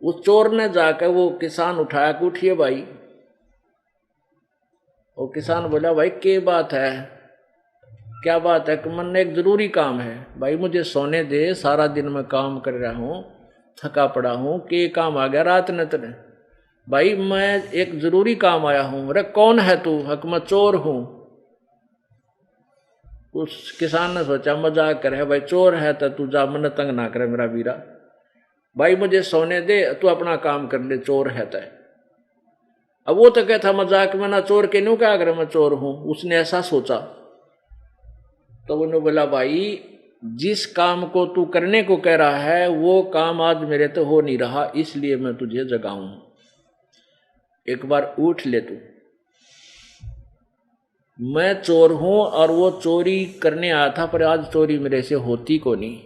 उस चोर ने जाकर वो किसान उठाया कि उठिए भाई। वो किसान बोला भाई क्या बात है, क्या बात है? कि मन एक जरूरी काम है भाई, मुझे सोने दे, सारा दिन मैं काम कर रहा हूँ, थका पड़ा हूँ, के काम आ गया रात ने तेरे? भाई मैं एक जरूरी काम आया हूं। अरे कौन है तू? हक मैं चोर हूं। उस किसान ने सोचा मजाक करे, भाई चोर है तो तू जा, मन तंग ना करे मेरा वीरा, भाई मुझे सोने दे, तू अपना काम कर ले, चोर है तय। अब वो तो कहता मजाक में, ना चोर के न्यू क्या करे मैं चोर हूं। उसने ऐसा सोचा तो उन्होंने बोला भाई जिस काम को तू करने को कह रहा है वो काम आज मेरे तो हो नहीं रहा, इसलिए मैं तुझे जगाऊं, एक बार उठ ले तू। मैं चोर हूं और वो चोरी करने आया था, पर आज चोरी मेरे से होती को नहीं।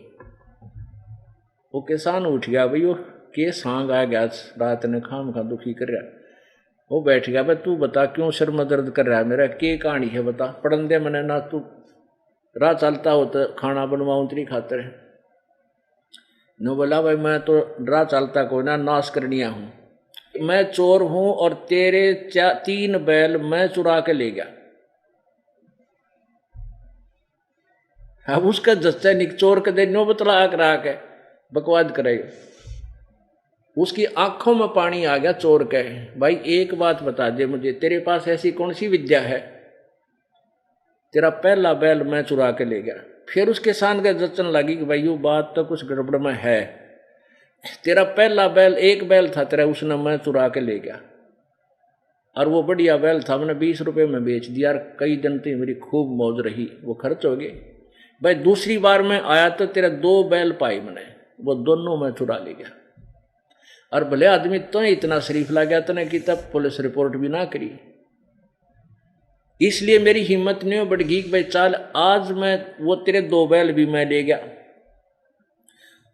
वो किसान उठ गया, भाई वो के सांग आ गया रात ने, खाम खा दुखी कर रहा। वो बैठ गया, भाई तू बता क्यों सिर में दर्द कर रहा है मेरा, के कहानी है बता, पढ़न दे मैंने ना, तू राह चलता हो तो खाना बनवाऊं तेरी खातर है। नो बोला भाई मैं तो राह चलता को ना, नाश करनिया हूं, मैं चोर हूं और तेरे 3 बैल मैं चुरा के ले गया। अब उसका जस्सा निक चोर के दे नो बतला करा के बकवाद करेगा। उसकी आंखों में पानी आ गया चोर के, भाई एक बात बता दे मुझे, तेरे पास ऐसी कौन सी विद्या है, तेरा पहला बैल मैं चुरा के ले गया। फिर उस किसान के जचन लगी कि भाई ये बात तो कुछ गड़बड़ में है, तेरा पहला बैल, एक बैल था तेरा, उसने मैं चुरा के ले गया, और वो बढ़िया बैल था, मैंने 20 रुपये में बेच दिया और कई दिन तो मेरी खूब मौज रही, वो खर्च हो गए। भाई दूसरी बार मैं आया तो तेरा 2 बैल पाई मैंने, वो दोनों मैं चुरा ले गया। और भले आदमी तो इतना शरीफ ला गया तने कि तब पुलिस रिपोर्ट भी ना करी। इसलिए मेरी हिम्मत नहीं बढ़ गई कि भाई चाल आज मैं वो तेरे 2 बैल भी मैं ले गया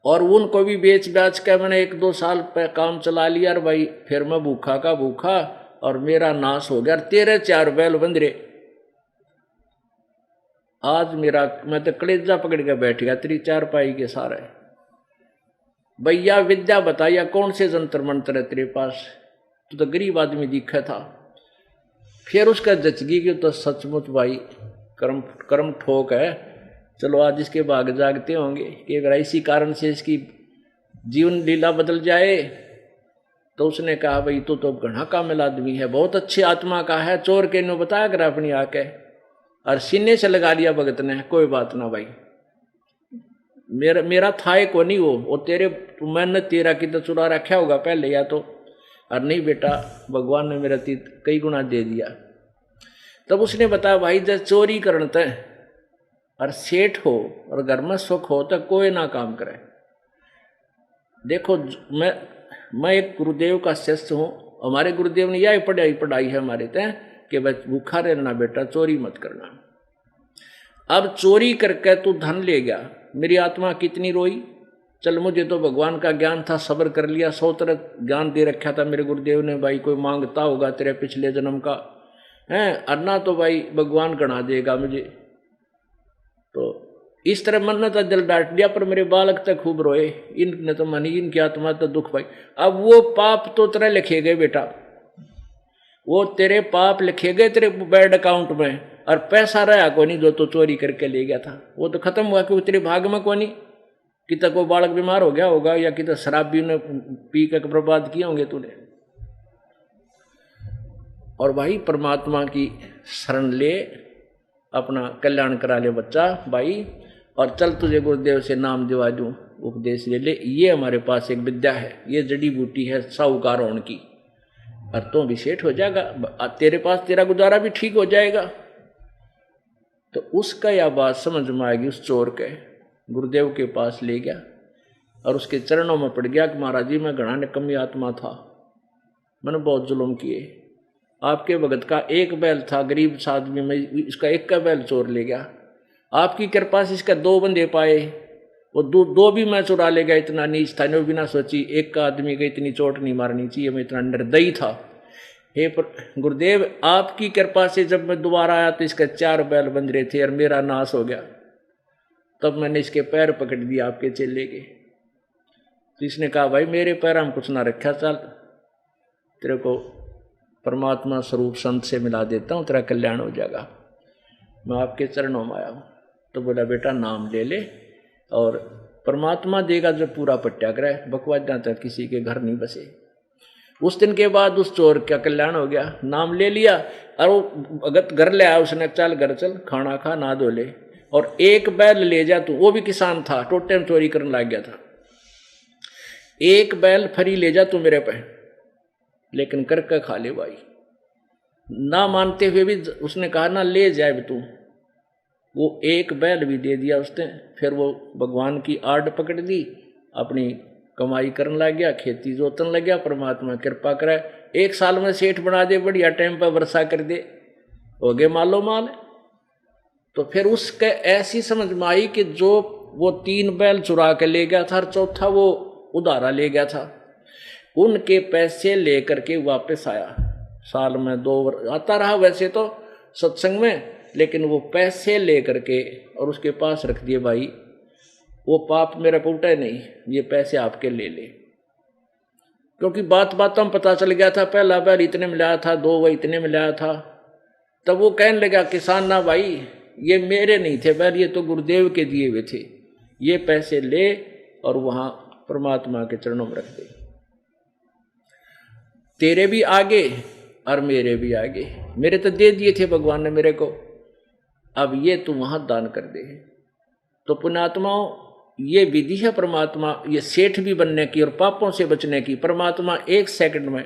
और उनको भी बेच बेच के मैंने 1-2 साल पे काम चला लिया। और भाई फिर मैं भूखा का भूखा और मेरा नाश हो गया। तेरे 4 बैल बंदरे, आज मेरा मैं तो कलेजा पकड़ के बैठ गया तेरी 4 पाई के सारे। भैया विद्या बताइया कौन से जंतर मंत्र है तेरे पास, तो गरीब आदमी दिखा था। फिर उसका जचगी कि तो सचमुच भाई कर्म ठोक है, चलो आज इसके भाग जागते होंगे कि अगर इसी कारण से इसकी जीवन लीला बदल जाए। तो उसने कहा भाई तू तो घना कामिल आदमी है, बहुत अच्छी आत्मा का है, चोर के नो बताया कर अपनी आके। और सीने से लगा लिया भगत ने, कोई बात ना भाई, मेरा था को नहीं वो तेरे मैंने तेरा की तो चुरा रखा होगा पहले या तो, और नहीं बेटा भगवान ने मेरा तीत कई गुना दे दिया। तब उसने बताया भाई जब चोरी करते और सेठ हो और घर में सुख हो तो कोई ना काम करे। देखो मैं एक गुरुदेव का शिष्य हूँ, हमारे गुरुदेव ने यही पढ़ाई है हमारे तय कि भाई भूखा रहना बेटा, चोरी मत करना। अब चोरी करके तू धन ले गया, मेरी आत्मा कितनी रोई। चल मुझे तो भगवान का ज्ञान था, सब्र कर लिया, 100 तरह ज्ञान दे रखा था मेरे गुरुदेव ने, भाई कोई मांगता होगा तेरे पिछले जन्म का है अन्ना तो भाई भगवान गणा देगा मुझे। तो इस तरह मन ने तो दिल डांट दिया, पर मेरे बालक तक खूब रोए, इनने तो मनी इनकी आत्मा तो दुख पाई। अब वो पाप तो तेरे लिखे गए बेटा, वो तेरे पाप लिखे गए तेरे बैंक अकाउंट में, और पैसा रहा को नहीं जो तो चोरी करके ले गया था, वो तो खत्म हुआ क्योंकि तेरे भाग में को नहीं। कि तक वो बालक बीमार हो गया होगा या कि तो शराब भी ने पी कर बर्बाद किए होंगे तूने। और भाई परमात्मा की शरण ले, अपना कल्याण करा ले बच्चा भाई, और चल तुझे गुरुदेव से नाम दिवा दूं, उपदेश ले ले। ये हमारे पास एक विद्या है, ये जड़ी बूटी है साहूकार होने की, और तो भी सेठ हो जाएगा, तेरे पास तेरा गुजारा भी ठीक हो जाएगा। तो उसका यह बात समझ में आएगी, उस चोर के गुरुदेव के पास ले गया और उसके चरणों में पड़ गया कि महाराज जी मैं घना निकम्मी आत्मा था, मैंने बहुत जुल्म किए, आपके भगत का एक बैल था गरीब आदमी में, इसका एक का बैल चोर ले गया, आपकी कृपा से इसका 2 बंदे पाए, वो दो भी मैं चुरा ले गया, इतना नीच था, नहीं बिना सोची एक का आदमी को इतनी चोट नहीं मारनी चाहिए, मैं इतना निर्दयी था। हे गुरुदेव आपकी कृपा से जब मैं दोबारा आया तो इसका 4 बैल बंदरे थे और मेरा नाश हो गया, तब मैंने इसके पैर पकड़ दिए आपके चेले के। तो इसने कहा भाई मेरे पैर हम कुछ ना रखा, चल तेरे को परमात्मा स्वरूप संत से मिला देता हूँ, तेरा कल्याण हो जाएगा, मैं आपके चरणों में आया हूँ। तो बोला बेटा नाम ले ले और परमात्मा देगा जब पूरा पट्याग्रह, बकवाद तक किसी के घर नहीं बसे। उस दिन के बाद उस चोर का कल्याण हो गया, नाम ले लिया और वो अगत घर ले आया, उसने चल घर चल खाना खा ना धो ले, और एक बैल ले जा तू, वो भी किसान था, टोटे में चोरी करने लग गया था, एक बैल फरी ले जा तू मेरे पे, लेकिन करके खा ले भाई। ना मानते हुए भी उसने कहा ना ले जाए तू, वो एक बैल भी दे दिया उसने। फिर वो भगवान की आड़ पकड़ दी, अपनी कमाई करने लग गया, खेती जोतने लग गया, परमात्मा कृपा करे 1 साल में सेठ बना दे, बढ़िया टाइम पर वर्षा कर दे, हो गए मालो माल। तो फिर उसके ऐसी समझ में आई कि जो वो 3 बैल चुरा के ले गया था और चौथा वो उधारा ले गया था, उनके पैसे लेकर के वापस आया, साल में 2 बार आता रहा वैसे तो सत्संग में, लेकिन वो पैसे लेकर के और उसके पास रख दिए, भाई वो पाप मेरा पे उठा नहीं, ये पैसे आपके ले ले। क्योंकि बातों में पता चल गया था, पहला बैल इतने में लाया था, 2 वह इतने में लाया था। तब वो कहने लगा किसान ना भाई ये मेरे नहीं थे बैल, ये तो गुरुदेव के दिए हुए थे, ये पैसे ले और वहां परमात्मा के चरणों में रख दे, तेरे भी आगे और मेरे भी आगे, मेरे तो दे दिए थे भगवान ने मेरे को, अब ये तू वहां दान कर दे। तो पुण्यात्माओं ये विधि है परमात्मा, ये सेठ भी बनने की और पापों से बचने की। परमात्मा 1 सेकंड में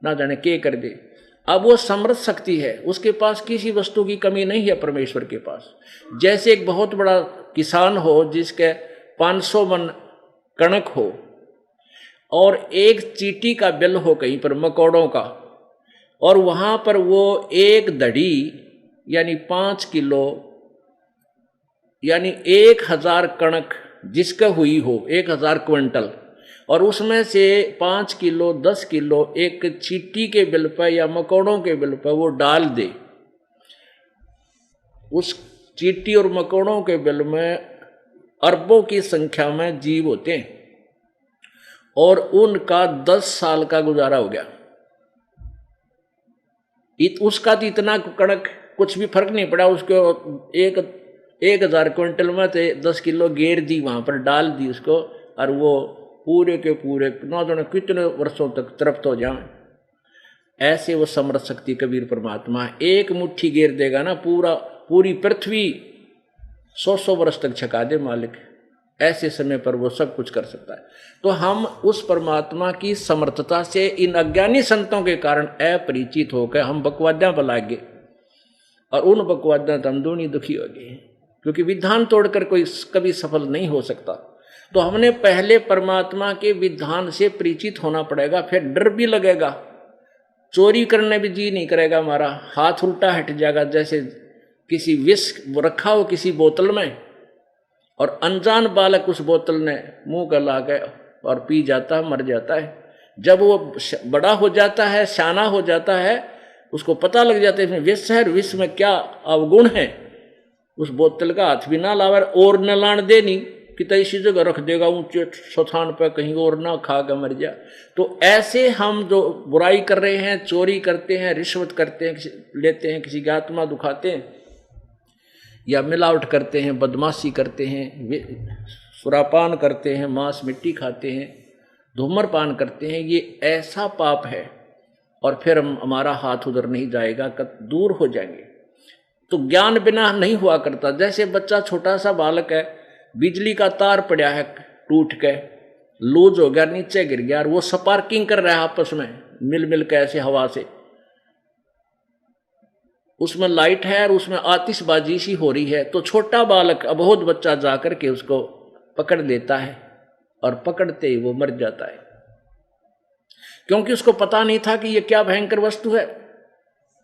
ना जाने के कर दे। अब वो समर्थ शक्ति है, उसके पास किसी वस्तु की कमी नहीं है परमेश्वर के पास। जैसे एक बहुत बड़ा किसान हो जिसके 500 मन कणक हो और एक चींटी का बिल हो कहीं पर मकोड़ों का, और वहां पर वो एक दड़ी यानी 5 किलो यानी 1000 कणक जिसका हुई हो 1000 क्विंटल, और उसमें से 5 किलो 10 किलो एक चींटी के बिल पर या मकोड़ों के बिल पर वो डाल दे, उस चींटी और मकोड़ों के बिल में अरबों की संख्या में जीव होते हैं और उनका 10 साल का गुजारा हो गया। उसका तो इतना कणक कुछ भी फर्क नहीं पड़ा, उसको 1000 क्विंटल में से 10 किलो गेर दी, वहां पर डाल दी उसको, और वो पूरे के पूरे ना जाने कितने वर्षों तक तृप्त हो जाए। ऐसे वो समर्थ शक्ति कबीर परमात्मा एक मुट्ठी गेर देगा ना, पूरी पृथ्वी 100 वर्ष तक छका दे मालिक। ऐसे समय पर वो सब कुछ कर सकता है। तो हम उस परमात्मा की समर्थता से इन अज्ञानी संतों के कारण अपरिचित होकर हम बकवाद्यां पर लाग गए, और उन बकवाद्यां तो हम दूनी दुखी हो गए, क्योंकि विधान तोड़कर कोई कभी सफल नहीं हो सकता। तो हमने पहले परमात्मा के विधान से परिचित होना पड़ेगा, फिर डर भी लगेगा, चोरी करने भी जी नहीं करेगा, हमारा हाथ उल्टा हट जाएगा। जैसे किसी विष रखा हो किसी बोतल में और अनजान बालक उस बोतल ने मुंह कर ला गए और पी जाता है, मर जाता है। जब वो बड़ा हो जाता है, शाना हो जाता है, उसको पता लग जाता है इसमें विष है, विष में क्या अवगुण है, उस बोतल का हाथ भी ना लावर और न लान दे नहीं कि तो इसी जगह रख देगा ऊंचे स्थान पर, कहीं और ना खा कर मर जा। तो ऐसे हम जो बुराई कर रहे हैं, चोरी करते हैं, रिश्वत करते हैं, लेते हैं, किसी की आत्मा दुखाते हैं, या मिलावट करते हैं, बदमाशी करते हैं, सुरापान करते हैं, मांस मिट्टी खाते हैं, धूम्रपान करते हैं, ये ऐसा पाप है। और फिर हमारा हाथ उधर नहीं जाएगा, दूर हो जाएंगे। तो ज्ञान बिना नहीं हुआ करता। जैसे बच्चा छोटा सा बालक है, बिजली का तार पड़ा है टूट के, लूज हो गया, नीचे गिर गया, और वो स्पार्किंग कर रहा है आपस में मिल मिल के ऐसे हवा से, उसमें लाइट है और उसमें आतिशबाजी सी हो रही है। तो छोटा बालक अबोध बच्चा जाकर के उसको पकड़ लेता है, और पकड़ते ही वो मर जाता है, क्योंकि उसको पता नहीं था कि ये क्या भयंकर वस्तु है।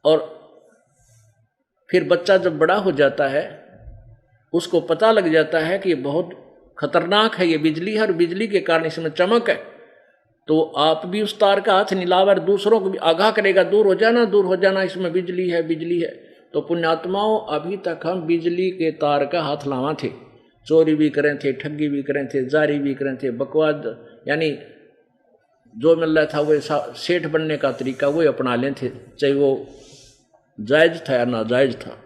और फिर बच्चा जब बड़ा हो जाता है, उसको पता लग जाता है कि ये बहुत खतरनाक है, ये बिजली है और बिजली के कारण इसमें चमक है। तो आप भी उस तार का हाथ नहीं लावर, दूसरों को भी आगाह करेगा, दूर हो जाना, दूर हो जाना, इसमें बिजली है, बिजली है। तो पुण्यात्माओं, अभी तक हम बिजली के तार का हाथ लावा थे, चोरी भी करें थे, ठगी भी करें थे, जारी भी करें थे, बकवाद यानी जो मिल रहा था वो सेठ बनने का तरीका वो अपना लें थे, चाहे वो जायज था या नाजायज था।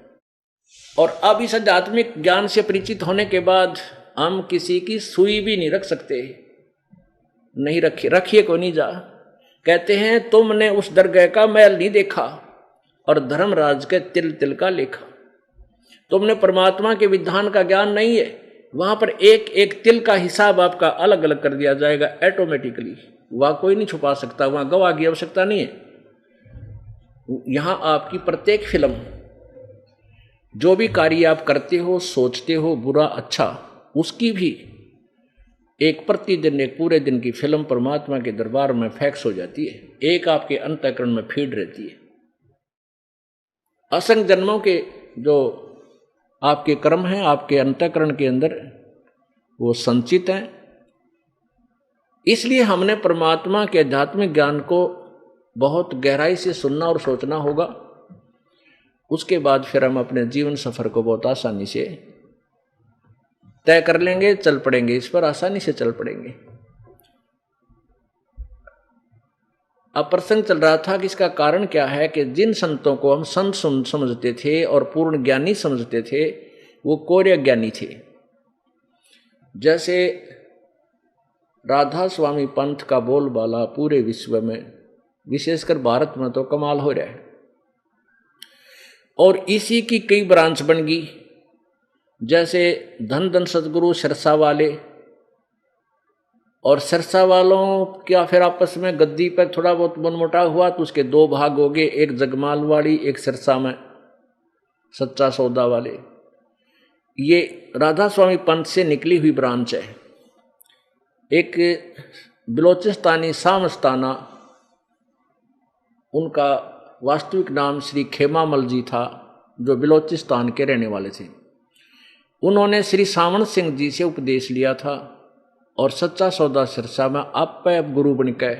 और अब इस आध्यात्मिक ज्ञान से परिचित होने के बाद हम किसी की सुई भी नहीं रख सकते, नहीं रखिए को नहीं जा। कहते हैं तुमने उस दरगाह का मैल नहीं देखा और धर्मराज के तिल तिल का लेखा। तुमने परमात्मा के विधान का ज्ञान नहीं है, वहां पर एक एक तिल का हिसाब आपका अलग अलग कर दिया जाएगा ऑटोमेटिकली, वहां कोई नहीं छुपा सकता, वहां गवाह की आवश्यकता नहीं है। यहां आपकी प्रत्येक फिल्म, जो भी कार्य आप करते हो, सोचते हो, बुरा अच्छा, उसकी भी एक प्रतिदिन, एक पूरे दिन की फिल्म परमात्मा के दरबार में फैक्स हो जाती है, एक आपके अंतःकरण में फीड रहती है। असंख्य जन्मों के जो आपके कर्म हैं आपके अंतःकरण के अंदर वो संचित हैं। इसलिए हमने परमात्मा के आध्यात्मिक ज्ञान को बहुत गहराई से सुनना और सोचना होगा। उसके बाद फिर हम अपने जीवन सफर को बहुत आसानी से तय कर लेंगे, चल पड़ेंगे, इस पर आसानी से चल पड़ेंगे। अब प्रसंग चल रहा था कि इसका कारण क्या है कि जिन संतों को हम संत समझते थे और पूर्ण ज्ञानी समझते थे, वो कोर्य ज्ञानी थे। जैसे राधा स्वामी पंथ का बोलबाला पूरे विश्व में, विशेषकर भारत में तो कमाल हो रहा है, और इसी की कई ब्रांच बन गई। जैसे धन धन सदगुरु सिरसा वाले, और सिरसा वालों क्या फिर आपस में गद्दी पर थोड़ा बहुत मनमुटाव हुआ तो उसके दो भाग हो गए, एक जगमालवाड़ी, एक सिरसा में सच्चा सौदा वाले। ये राधा स्वामी पंथ से निकली हुई ब्रांच है। एक बलोचिस्तानी सामस्ताना, उनका वास्तविक नाम श्री खेमामल जी था, जो बलोचिस्तान के रहने वाले थे। उन्होंने श्री सावण सिंह जी से उपदेश लिया था और सच्चा सौदा सिरसा में आप गुरु बन गए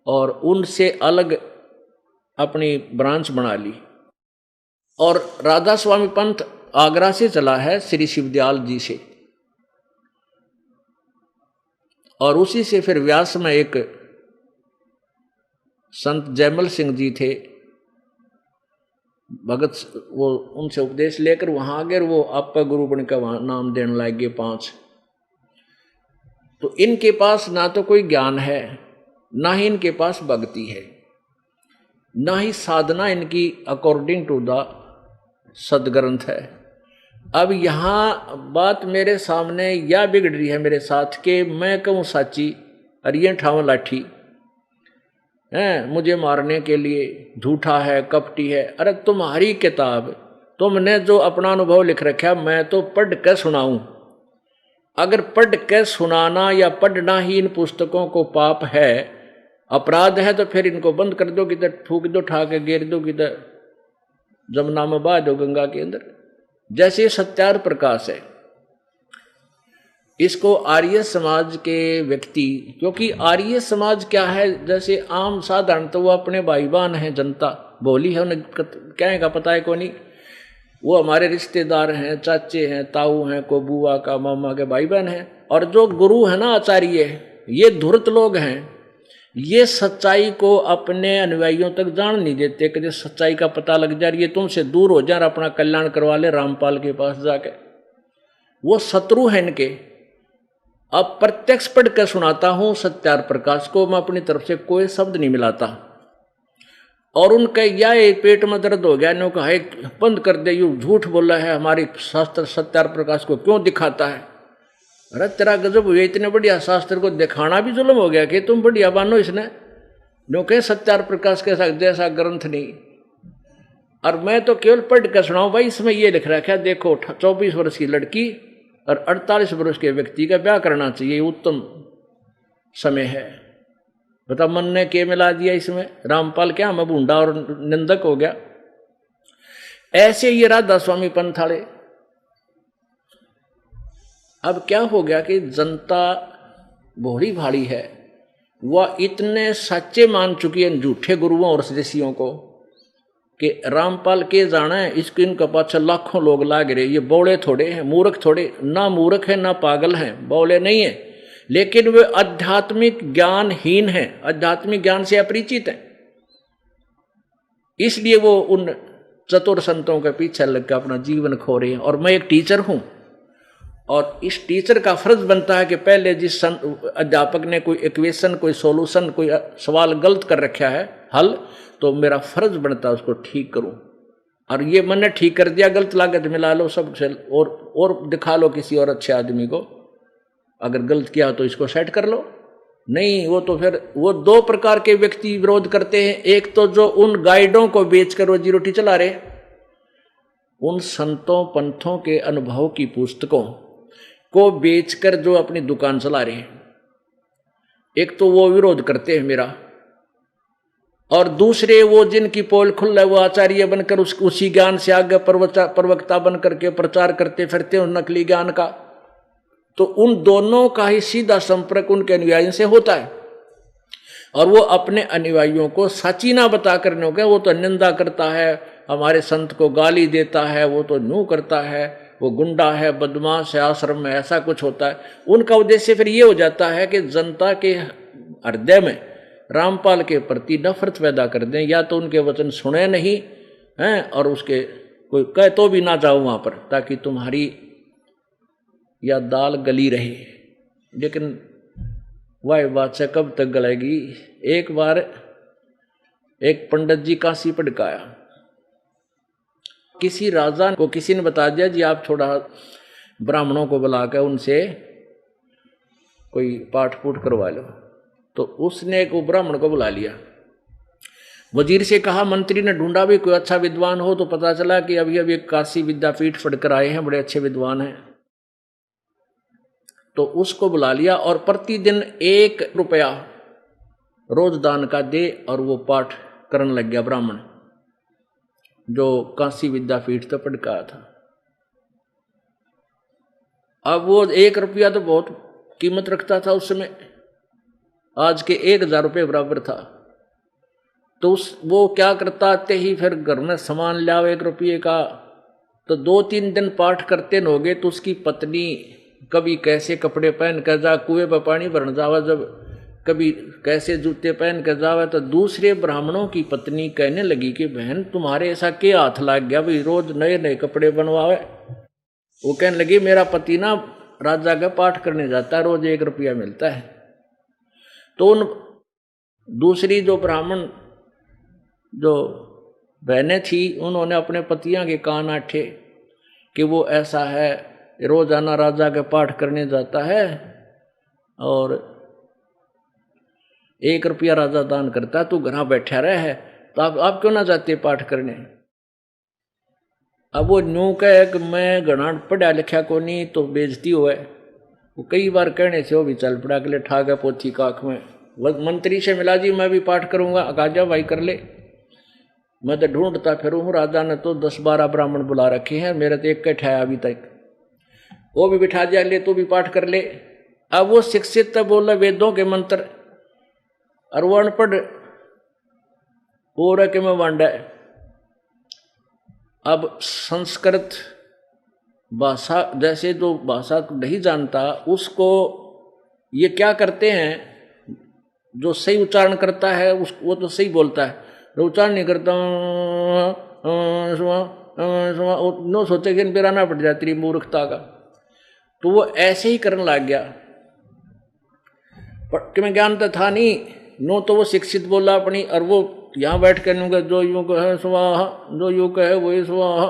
और उनसे अलग अपनी ब्रांच बना ली। और राधा स्वामी पंथ आगरा से चला है श्री शिवदयाल जी से, और उसी से फिर व्यास में एक संत जयमल सिंह जी थे भगत, वो उनसे उपदेश लेकर वहां आगे वो आप गुरु बन का वहां नाम देने लगे 5। तो इनके पास ना तो कोई ज्ञान है, ना ही इनके पास भक्ति है, ना ही साधना इनकी अकॉर्डिंग टू द सदग्रंथ है। अब यहाँ बात मेरे सामने या बिगड़ रही है मेरे साथ के मैं कहूँ साची और ये ठाव लाठी है मुझे मारने के लिए, झूठा है, कपटी है। अरे तुम्हारी किताब, तुमने जो अपना अनुभव लिख रखा मैं तो पढ़ के सुनाऊं। अगर पढ़ के सुनाना या पढ़ना ही इन पुस्तकों को पाप है, अपराध है, तो फिर इनको बंद कर दो, किधर फूक दो, ठा के गिर दो, किधर जमुना में बहा दो, गंगा के अंदर। जैसे सत्यार प्रकाश है, इसको आर्य समाज के व्यक्ति, क्योंकि आर्य समाज क्या है, जैसे आम साधारण तो वो अपने भाई बहन है, जनता बोली है, उन्हें क्या का पता है को नहीं, वो हमारे रिश्तेदार हैं, चाचे हैं, ताऊ हैं, को बुआ का मामा के भाई बहन हैं। और जो गुरु है ना, आचार्य, ये धूर्त लोग हैं, ये सच्चाई को अपने अनुयायियों तक जान नहीं देते कि सच्चाई का पता लग जाए, ये तुमसे दूर हो जाए, अपना कल्याण करवा ले रामपाल के पास जाके। वो शत्रु है इनके। अब प्रत्यक्ष पढ़ कर सुनाता हूं सत्यार प्रकाश को, मैं अपनी तरफ से कोई शब्द नहीं मिलाता। और उनका या पेट में दर्द हो गया, नो कहा बंद कर दे, यू झूठ बोला है, हमारी शास्त्र सत्यार प्रकाश को क्यों दिखाता है। अरे तेरा गजब हुआ, इतने बढ़िया शास्त्र को दिखाना भी जुल्म हो गया कि तुम बढ़िया बानो इसने, नो कहे सत्यार प्रकाश के साथ जैसा ग्रंथ नहीं। और मैं तो केवल पढ़ कर सुनाऊं भाई, इसमें ये लिख रखा है, देखो 24 वर्ष की लड़की और 48 वर्ष के व्यक्ति का ब्याह करना चाहिए, उत्तम समय है। बता मन ने के मिला दिया इसमें, रामपाल क्या मैं बूंडा और निंदक हो गया। ऐसे ये राधा स्वामी पंथ वाले। अब क्या हो गया कि जनता भोली भाड़ी है, वह इतने सच्चे मान चुकी है झूठे गुरुओं और ऋषियों को कि रामपाल के जाना है, इसके इनका पाछा लाखों लोग लाग रहे। ये बौड़े थोड़े हैं, मूर्ख थोड़े, ना मूर्ख है ना पागल हैं, बौड़े नहीं है, लेकिन वे आध्यात्मिक ज्ञानहीन हैं, आध्यात्मिक ज्ञान से अपरिचित हैं। इसलिए वो उन चतुर संतों के पीछे लगकर अपना जीवन खो रहे हैं। और मैं एक टीचर हूं, और इस टीचर का फर्ज बनता है कि पहले जिस अध्यापक ने कोई इक्वेशन, कोई सॉल्यूशन, कोई सवाल गलत कर रखा है हल, तो मेरा फर्ज बनता है उसको ठीक करूं। और ये मैंने ठीक कर दिया, गलत लागत मिला लो सबसे, और दिखा लो किसी और अच्छे आदमी को, अगर गलत किया तो इसको सेट कर लो। नहीं, वो तो फिर वो 2 प्रकार के व्यक्ति विरोध करते हैं। एक तो जो उन गाइडों को बेचकर रोजी रोटी चला रहे, उन संतों पंथों के अनुभव की पुस्तकों को बेचकर जो अपनी दुकान चला रहे हैं, एक तो वो विरोध करते हैं मेरा। और दूसरे वो जिनकी पोल खुल है, वो आचार्य बनकर उसी ज्ञान से आगे प्रवक्ता बनकर के प्रचार करते फिरते हैं नकली ज्ञान का। तो उन दोनों का ही सीधा संपर्क उनके अनुयायियों से होता है, और वो अपने अनुयायियों को सच्ची ना बता करने हो, वो तो निंदा करता है, हमारे संत को गाली देता है, वो तो न्यू करता है, वो गुंडा है, बदमाश है, आश्रम में ऐसा कुछ होता है। उनका उद्देश्य फिर ये हो जाता है कि जनता के हृदय में रामपाल के प्रति नफरत पैदा कर दें, या तो उनके वचन सुने नहीं हैं, और उसके कोई कहे तो भी ना जाओ वहाँ पर, ताकि तुम्हारी या दाल गली रहे। लेकिन वह बात से कब तक गलेगी। एक बार एक पंडित जी काशी पढ़काया, किसी राजा को किसी ने बता दिया जी आप थोड़ा ब्राह्मणों को बुलाकर उनसे कोई पाठ पूठ करवा लो। तो उसने एक ब्राह्मण को बुला लिया, वजीर से कहा मंत्री ने ढूंढा भी कोई अच्छा विद्वान हो, तो पता चला कि अभी अभी काशी विद्यापीठ पढ़कर आए हैं, बड़े अच्छे विद्वान हैं। तो उसको बुला लिया और प्रतिदिन 1 रुपया रोज दान का दे, और वो पाठ करने लग गया ब्राह्मण, जो काशी विद्यापीठ तो पढ़ का था। अब वो 1 रुपया तो बहुत कीमत रखता था उस समय, आज के 1000 रुपये बराबर था। तो वो क्या करता, आते ही फिर घर में सामान लाओ 1 रुपये का। तो 2-3 दिन पाठ करते न होगे तो उसकी पत्नी कभी कैसे कपड़े पहन कर जा कुएं पर पानी भरने जावा, जब कभी कैसे जूते पहन कर जावा। तो दूसरे ब्राह्मणों की पत्नी कहने लगी कि बहन तुम्हारे ऐसा क्या हाथ लग गया भाई, रोज नए नए कपड़े बनवावे। वो कहने लगी मेरा पति ना राजा का पाठ करने जाता है, रोज 1 रुपया मिलता है। तो उन दूसरी जो ब्राह्मण जो बहनें थी, उन्होंने अपने पतियां के कान आठे कि वो ऐसा है, रोजाना राजा के पाठ करने जाता है और 1 रुपया राजा दान करता है, तू घर बैठा रहे है, तो आप क्यों ना जाते पाठ करने। अब वो न्यू कहे कि मैं घना पढ़ा लिखा को नहीं तो बेइज्जती हुए। वो कई बार कहने से वो भी चल पड़ा के लिए ठाक है पोथी काख में। मंत्री से मिला जी मैं भी पाठ करूंगा, आजा भाई कर ले। मैं तो ढूंढता फिरूं हूँ, राजा ने तो 10-12 ब्राह्मण बुला रखे हैं, मेरे तो एक का ठहरा अभी तक। वो भी बिठा दिया, ले तू भी पाठ कर ले। अब वो शिक्षित बोल रहा वेदों के मंत्र, और वो अनपढ़ हो रहा कि मैं वांडा। अब संस्कृत भाषा जैसे जो भाषा नहीं जानता उसको ये क्या करते हैं, जो सही उच्चारण करता है वो तो सही बोलता है, जो उच्चारण नहीं करता नो सोचे कि बेराना पड़ जाती रही मूर्खता का। तो वो ऐसे ही करने लग गया, कि मैं ज्ञान तो था नहीं नो, तो वो शिक्षित बोला अपनी, और वो यहाँ बैठ कर जो यूं कहे स्वाहा, जो यूं कहे वही स्वाहा।